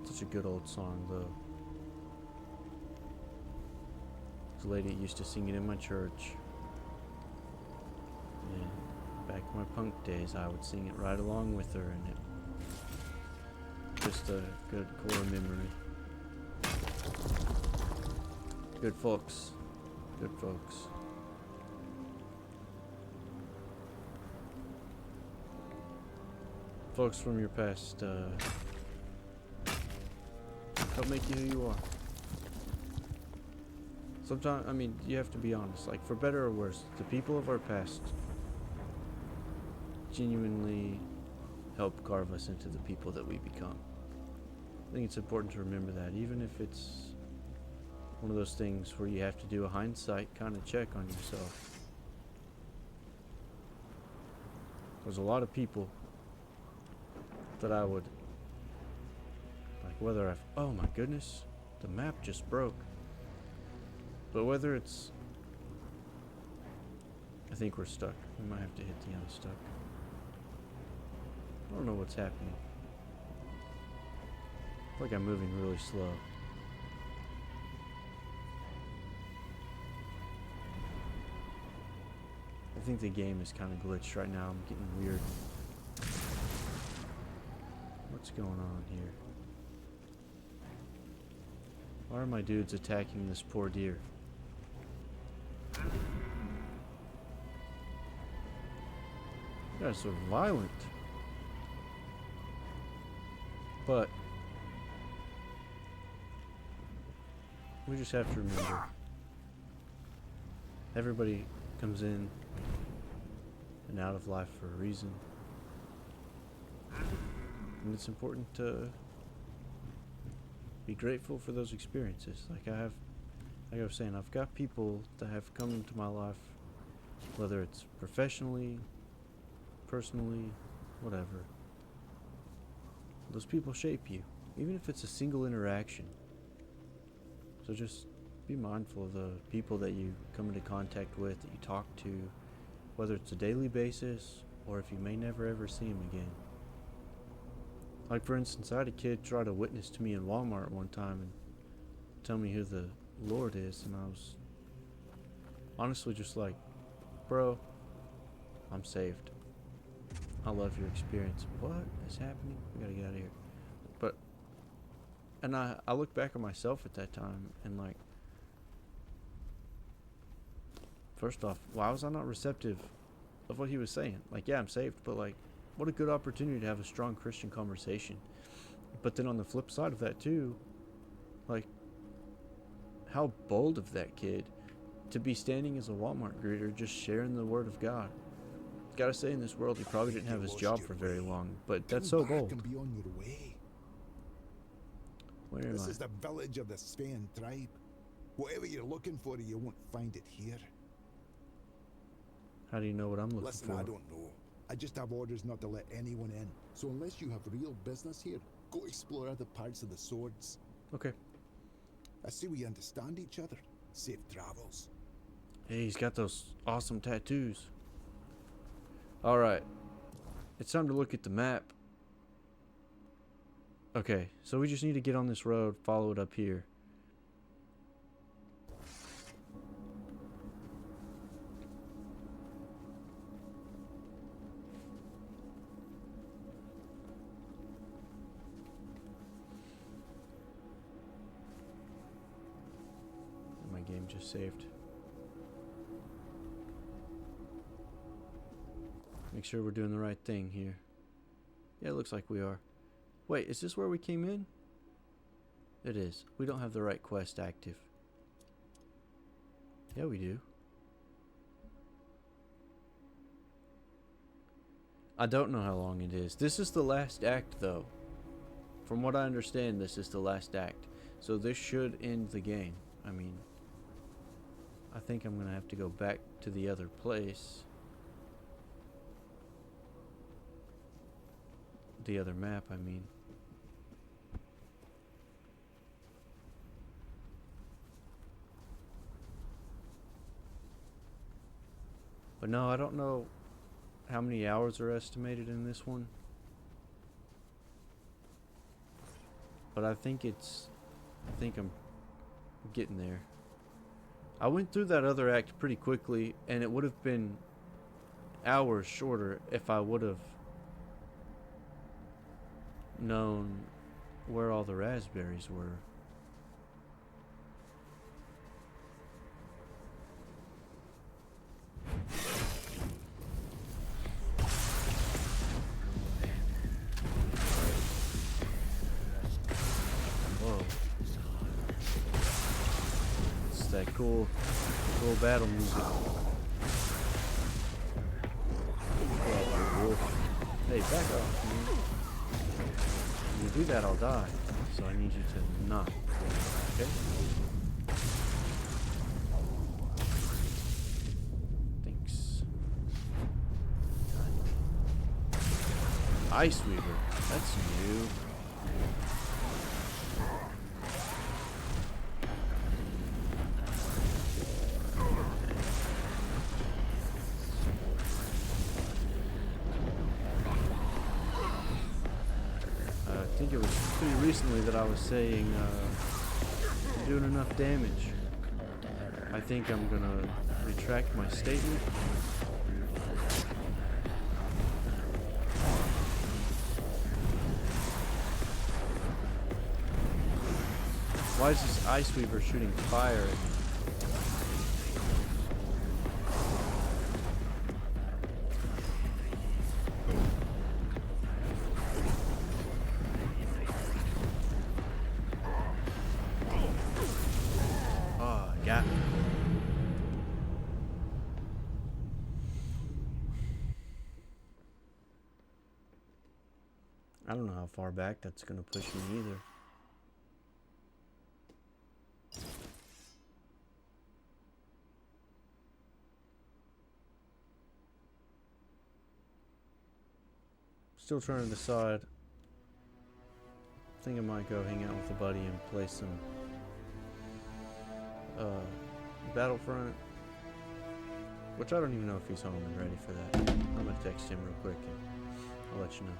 Such a good old song, though. This lady used to sing it in my church. And back in my punk days, I would sing it right along with her, and it just a good core memory. Good folks. Good folks. Folks from your past, help make you who you are. Sometimes, I mean, you have to be honest. Like, for better or worse, the people of our past genuinely help carve us into the people that we become. I think it's important to remember that, even if it's one of those things where you have to do a hindsight kind of check on yourself. There's a lot of people that I would, like, whether I've, oh my goodness, the map just broke. But whether it's, I think we're stuck. We might have to hit the unstuck. I don't know what's happening. I feel like I'm moving really slow. I think the game is kind of glitched right now. I'm getting weird. What's going on here? Why are my dudes attacking this poor deer? You guys are violent. But we just have to remember, everybody comes in and out of life for a reason. And it's important to be grateful for those experiences. Like I was saying, I've got people that have come into my life, whether it's professionally, personally, whatever. Those people shape you, even if it's a single interaction. So just be mindful of the people that you come into contact with, that you talk to, whether it's a daily basis or if you may never ever see them again. Like, for instance, I had a kid try to witness to me in Walmart one time and tell me who the Lord is, and I was honestly just like, bro, I'm saved. I love your experience. What is happening? We gotta get out of here. But, and I look back at myself at that time and like, first off, why was I not receptive of what he was saying? Like, yeah, I'm saved, but like, what a good opportunity to have a strong Christian conversation. But then on the flip side of that too, like, how bold of that kid to be standing as a Walmart greeter just sharing the word of God. Gotta say, in this world, he probably didn't have his job for very long, but that's so bold. And be on your way. Where am I? This is the village of the Svein tribe. Whatever you're looking for, you won't find it here. How do you know what I'm looking Listen, for? I don't know. I just have orders not to let anyone in. So unless you have real business here, go explore other parts of the swords. Okay. I see we understand each other. Safe travels. Hey, he's got those awesome tattoos. Alright. It's time to look at the map. Okay, so we just need to get on this road, follow it up here. My game just saved. Make sure we're doing the right thing here. Yeah, it looks like we are. Wait, is this where we came in? It is. We don't have the right quest active. Yeah, we do. I don't know how long it is. This is the last act, though. From what I understand, this is the last act. So this should end the game. I mean, I think I'm going to have to go back to the other place. the other map, I mean. But no, I don't know how many hours are estimated in this one. But I think I'm getting there. I went through that other act pretty quickly, and it would have been hours shorter if I would have known where all the raspberries were. Whoa. It's that cool battle music. Hey, back off, man. When you do that, I'll die. So I need you to not. Okay? Thanks. Ice Weaver. That's new. I think it was pretty recently that I was saying I'm doing enough damage. I think I'm gonna retract my statement. Why is this Ice Weaver shooting fire at me? I don't know how far back that's going to push me either. Still trying to decide. I think I might go hang out with a buddy and play some Battlefront. Which I don't even know if he's home and ready for that. I'm going to text him real quick and I'll let you know.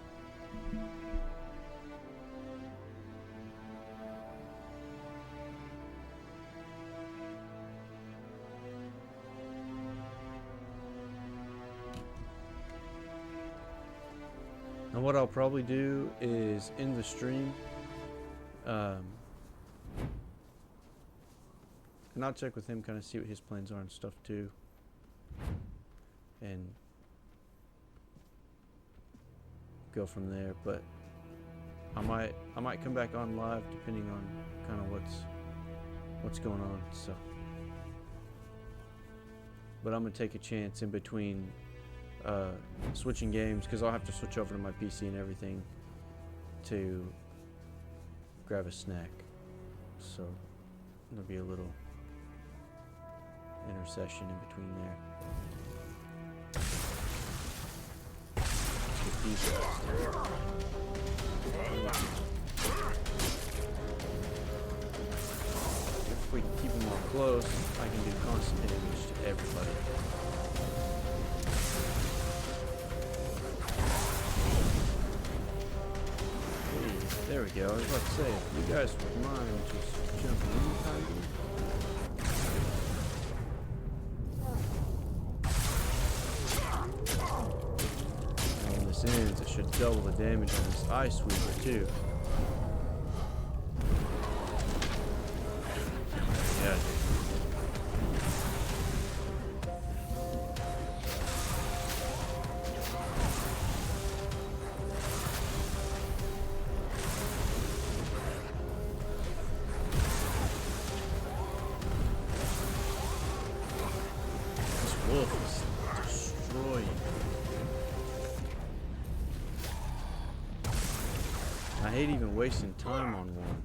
And what I'll probably do is end the stream, and I'll check with him, kind of see what his plans are and stuff too, and go from there. But I might come back on live depending on kind of what's going on. So, but I'm gonna take a chance in between switching games, because I'll have to switch over to my PC and everything to grab a snack. So there'll be a little intercession in between there. Let's get these guys. If we can keep them all close, I can do constant damage to everybody. There we go. I was about to say, if you guys would mind just jumping in behind me. And when this ends, it should double the damage on this Ice Weaver too. Yeah. I hate even wasting time on one,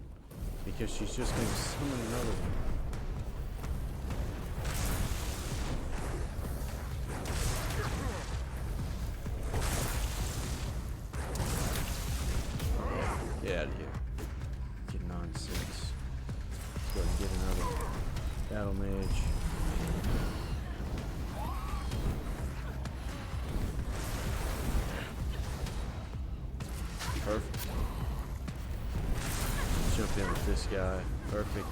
because she's just going to summon another one. nonsense. Let's go and get another battle mage. Perfect. Jump in with this guy. Perfect.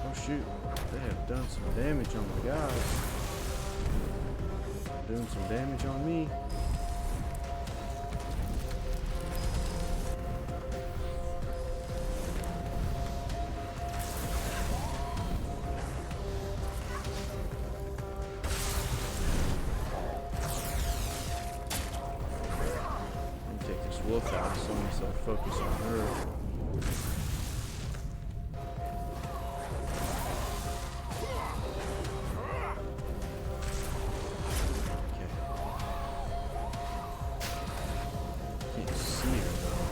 Oh shoot, they have done some damage on my guys. Doing some damage on me. Wolf out, so I'll focus on her. Okay. Can't see her though.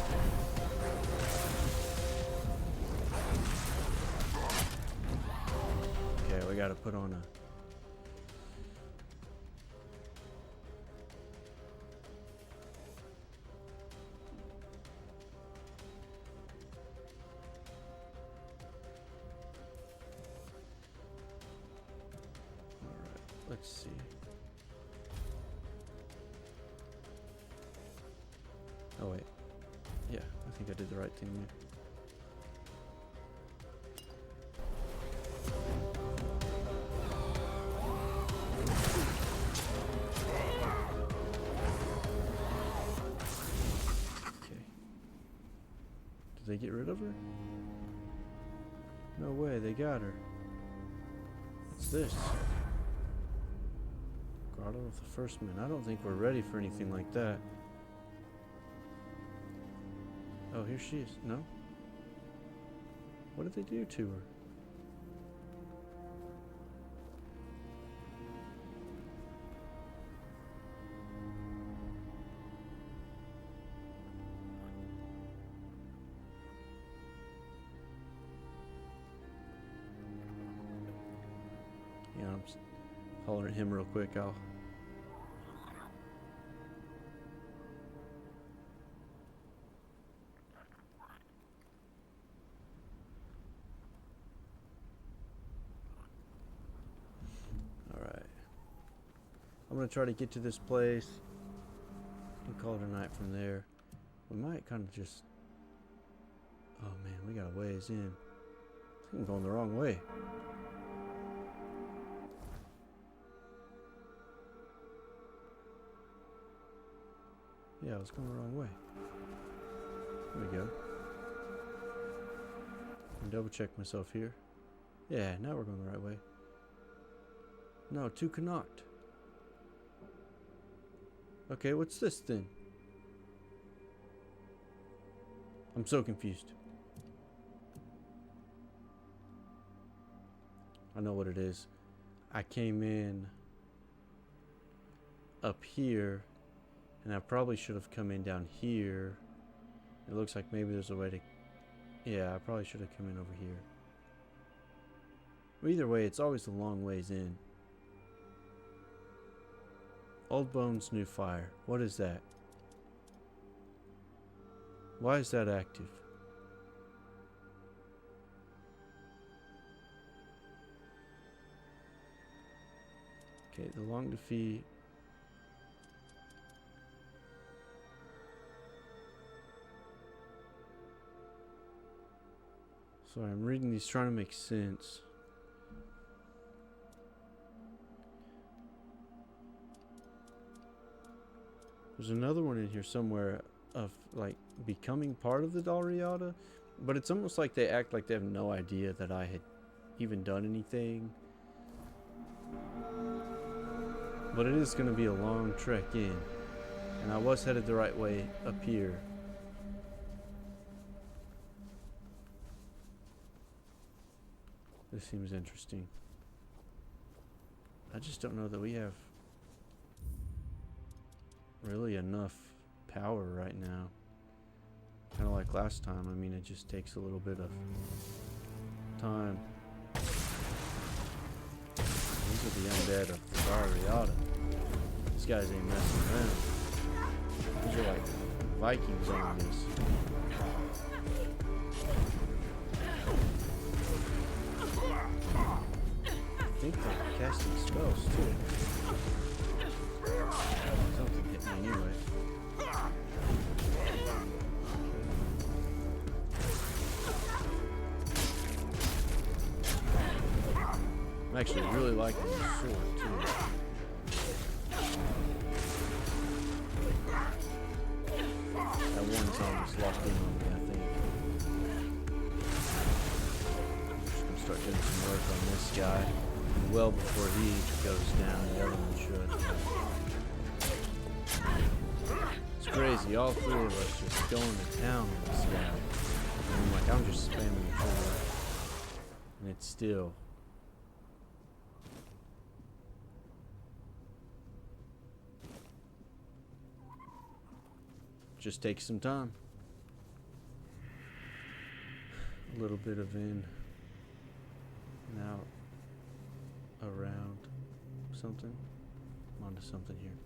Okay, we gotta put on a Let's see. Oh wait. Yeah, I think I did the right thing there. Okay. Did they get rid of her? No way, they got her. What's this? Grotto of the First Men. I don't think we're ready for anything like that. Oh, here she is. No? What did they do to her? Yeah, I'm hollering at him real quick. I'll I'm gonna try to get to this place and call it a night from there. We might kind of just... Oh man, we got a ways in. I think I'm going the wrong way. Yeah, I was going the wrong way. There we go. Double check myself here. Yeah, now we're going the right way. No, to Connacht. Okay, what's this then? I'm so confused. I know what it is. I came in up here, and I probably should have come in down here. It looks like maybe there's a way to... Yeah, I probably should have come in over here. But either way, it's always a long ways in. Old bones, new fire. What is that? Why is that active? Okay, the long defeat. Sorry, I'm reading these trying to make sense. There's another one in here somewhere of like becoming part of the Dalriada, but it's almost like they act like they have no idea that I had even done anything. But it is going to be a long trek in, and I was headed the right way up here. This seems interesting. I just don't know that we have really enough power right now. Kind of like last time. I mean, it just takes a little bit of time. These These are the undead of Thariata. These guys ain't messing around. These are like Vikings on this. I think they're casting spells too. Something hit me anyway. I'm actually really liking this sword too. That one's almost locked in on me, I think. I'm just gonna start doing some work on this guy. Well before he goes down, the other one should. It's crazy, all three of us just going to town on this guy. And like, I'm just spamming the trigger. And it's still. Just takes some time. A little bit of in and out. Around something. I'm onto something here.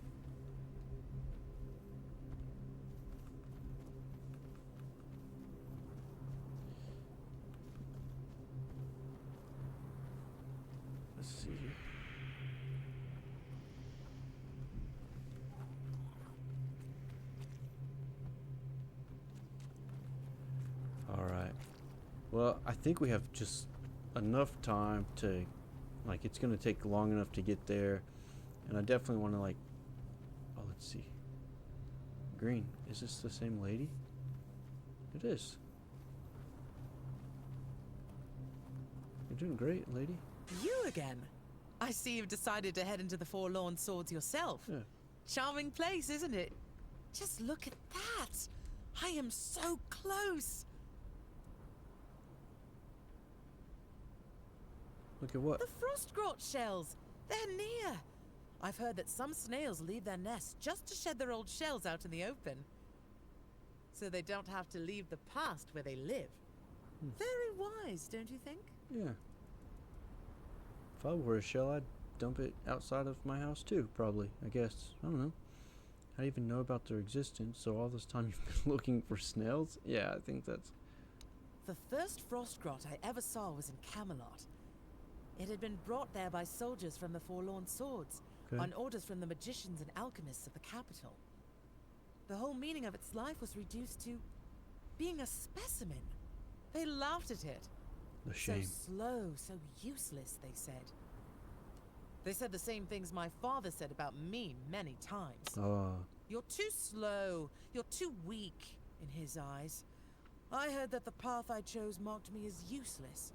Let's see here. All right. Well, I think we have just enough time to. Like, it's gonna take long enough to get there, and I definitely want to, like, oh, let's see. Green, is this the same lady? It is. You're doing great, lady. You again? I see you've decided to head into the Forlorn Swords yourself. Yeah. Charming place, isn't it? Just look at that. I am so close. Look at what? The Frostgrot shells. They're near. I've heard that some snails leave their nests just to shed their old shells out in the open. So they don't have to leave the past where they live. Very wise, don't you think? Yeah. If I were a shell, I'd dump it outside of my house too, probably, I guess. I don't know. I didn't even know about their existence, so all this time you've been looking for snails? Yeah, I think that's... The first Frostgrot I ever saw was in Camelot. It had been brought there by soldiers from the Forlorn Swords, on orders from the magicians and alchemists of the capital. The whole meaning of its life was reduced to being a specimen. They laughed at it. The shame. So slow, so useless, they said. They said the same things my father said about me many times. You're too slow. You're too weak, in his eyes. I heard that the path I chose marked me as useless.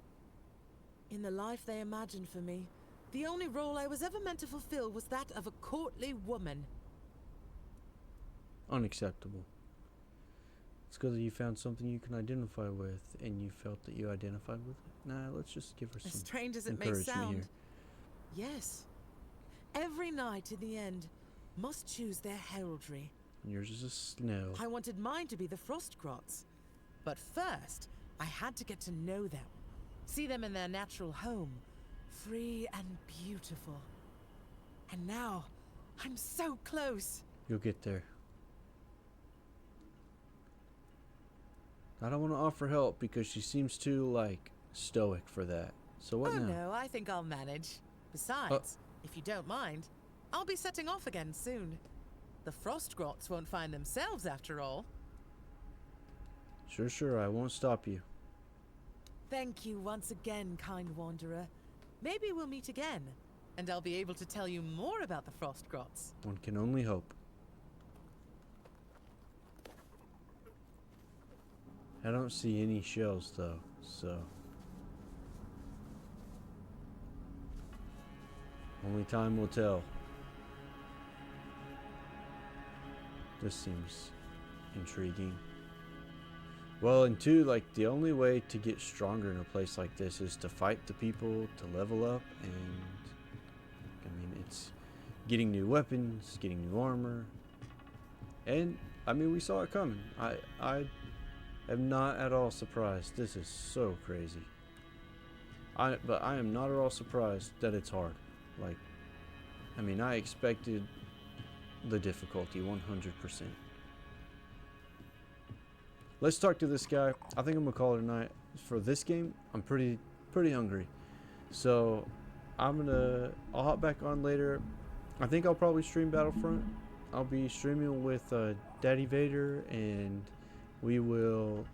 In the life they imagined for me, the only role I was ever meant to fulfill was that of a courtly woman. Unacceptable. It's good that you found something you can identify with, and you felt that you identified with it. Nah, let's just give her some As strange as it may encouragement sound. here. Yes. Every knight in the end must choose their heraldry. And yours is a snail. I wanted mine to be the Frostgrots. But first, I had to get to know them. See them in their natural home. Free and beautiful. And now, I'm so close. You'll get there. I don't want to offer help because she seems too, like, stoic for that. So what now? No, I think I'll manage. Besides, if you don't mind, I'll be setting off again soon. The Frostgrots won't find themselves after all. Sure, I won't stop you. Thank you once again, kind wanderer. Maybe we'll meet again, and I'll be able to tell you more about the Frostgrots. One can only hope. I don't see any shells though, so... Only time will tell. This seems intriguing. Well, and two, like, the only way to get stronger in a place like this is to fight the people, to level up, and... I mean, it's getting new weapons, getting new armor. And, I mean, we saw it coming. I am not at all surprised. This is so crazy. But I am not at all surprised that it's hard. Like, I mean, I expected the difficulty 100%. Let's talk to this guy. I think I'm gonna call it a night for this game. I'm pretty hungry, so I'll hop back on later. I think I'll probably stream Battlefront. I'll be streaming with Daddy Vader, and we will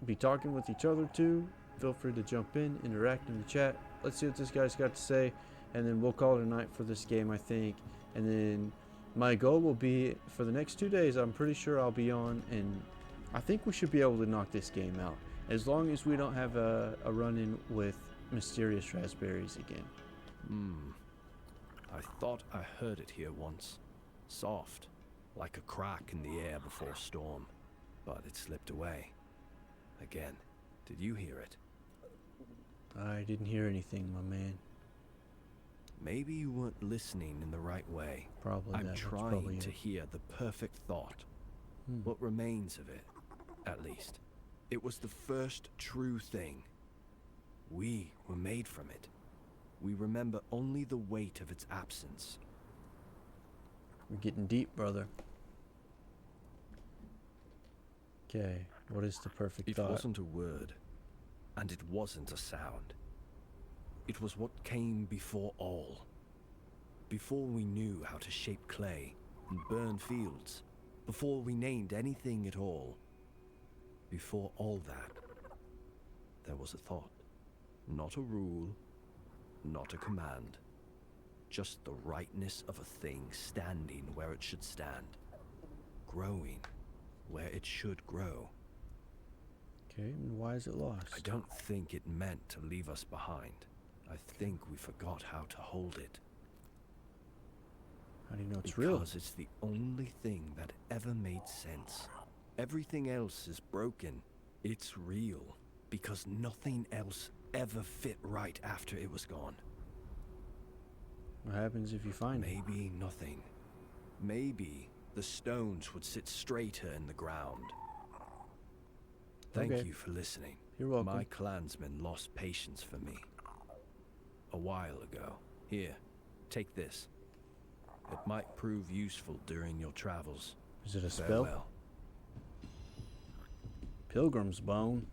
be talking with each other too. Feel free to jump in, interact in the chat. Let's see what this guy's got to say, and then we'll call it a night for this game, I think. And then my goal will be for the next 2 days, I'm pretty sure I'll be on, and I think we should be able to knock this game out, as long as we don't have a run-in with mysterious raspberries again. I thought I heard it here once. Soft, like a crack in the air before a storm. But it slipped away. Again. Did you hear it? I didn't hear anything, my man. Maybe you weren't listening in the right way. Probably I'm that. trying to hear the perfect thought. What remains of it, at least. It was the first true thing. We were made from it. We remember only the weight of its absence. We're getting deep, brother. Okay, what is the perfect thought? It wasn't a word, and it wasn't a sound. It was what came before all. Before we knew how to shape clay and burn fields. Before we named anything at all. Before all that, there was a thought. Not a rule, not a command. Just the rightness of a thing standing where it should stand. Growing where it should grow. Okay, and why is it lost? I don't think it meant to leave us behind. I think we forgot how to hold it. How do you know it's real? Because it's the only thing that ever made sense. Everything else is broken. It's real because nothing else ever fit right after it was gone. What happens if you find it? Maybe nothing. Maybe the stones would sit straighter in the ground. Thank you for listening. You're welcome. My clansmen lost patience for me. A while ago. Here, take this. It might prove useful during your travels. Is it a spell? Farewell. Pilgrim's Bone.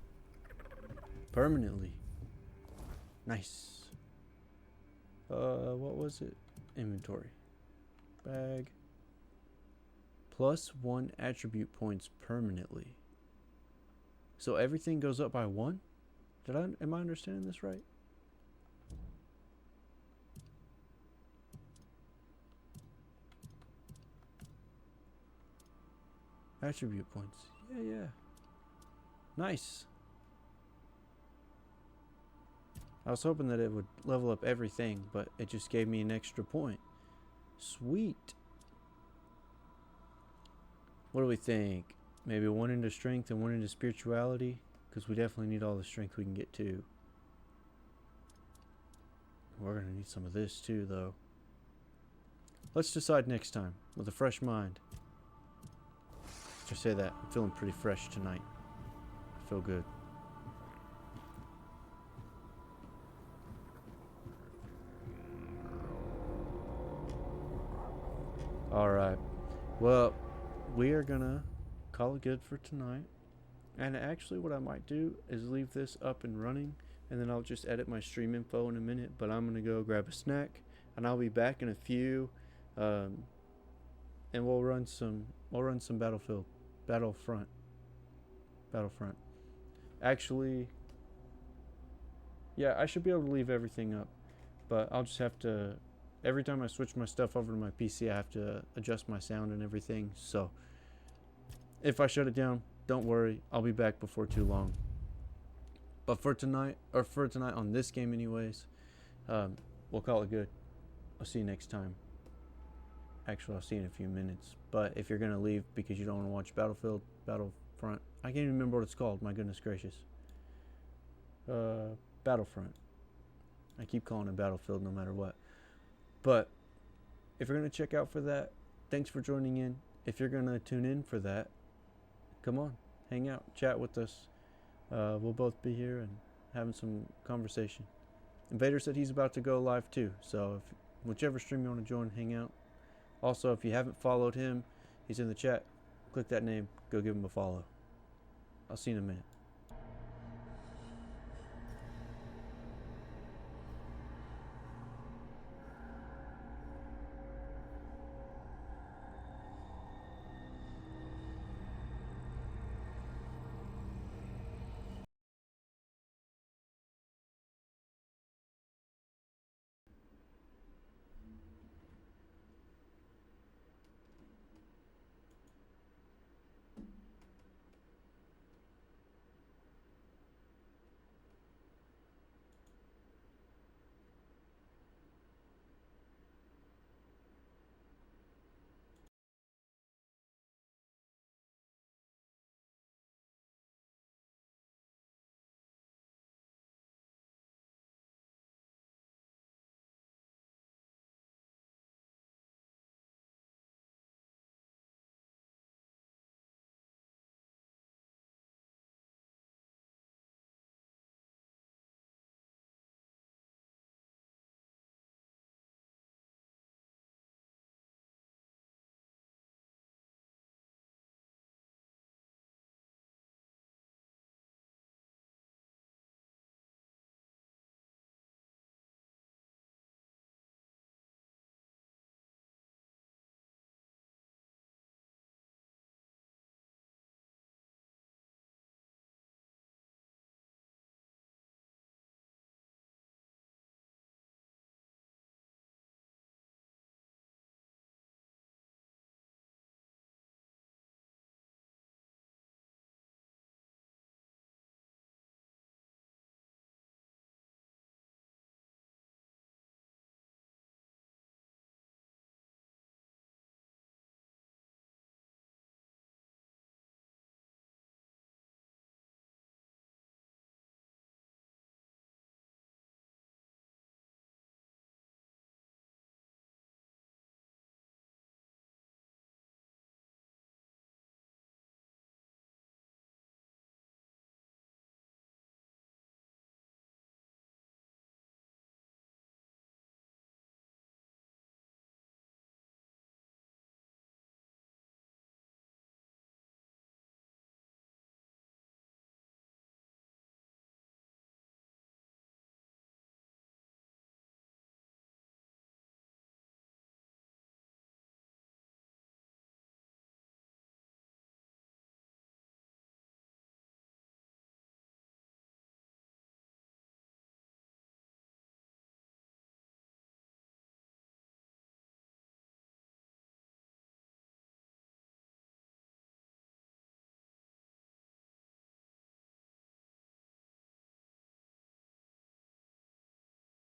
Permanently. Nice. What was it? Inventory. Bag. +1 attribute points permanently. So everything goes up by 1? Am I understanding this right? Attribute points. Yeah. Nice. I was hoping that it would level up everything, but it just gave me an extra point. Sweet. What do we think? Maybe 1 into strength and 1 into spirituality? Because we definitely need all the strength we can get too. We're going to need some of this too, though. Let's decide next time with a fresh mind. Just say that. I'm feeling pretty fresh tonight. I feel good. Alright. Well, we are gonna call it good for tonight. And actually what I might do is leave this up and running, and then I'll just edit my stream info in a minute, but I'm gonna go grab a snack and I'll be back in a few, and we'll run some Battlefront. Actually, yeah, I should be able to leave everything up, but I'll just have to, every time I switch my stuff over to my PC, I have to adjust my sound and everything. So if I shut it down, don't worry, I'll be back before too long. But for tonight on this game anyways, we'll call it good. I'll see you next time. Actually, I'll see you in a few minutes. But if you're gonna leave because you don't want to watch Battlefront, I can't even remember what it's called, my goodness gracious. Battlefront. I keep calling it Battlefield no matter what. But if you're gonna check out for that, thanks for joining in. If you're gonna tune in for that, come on, hang out, chat with us. We'll both be here and having some conversation. Invader said he's about to go live too. So if whichever stream you want to join, hang out. Also, if you haven't followed him, he's in the chat. Click that name. Go give him a follow. I'll see you in a minute.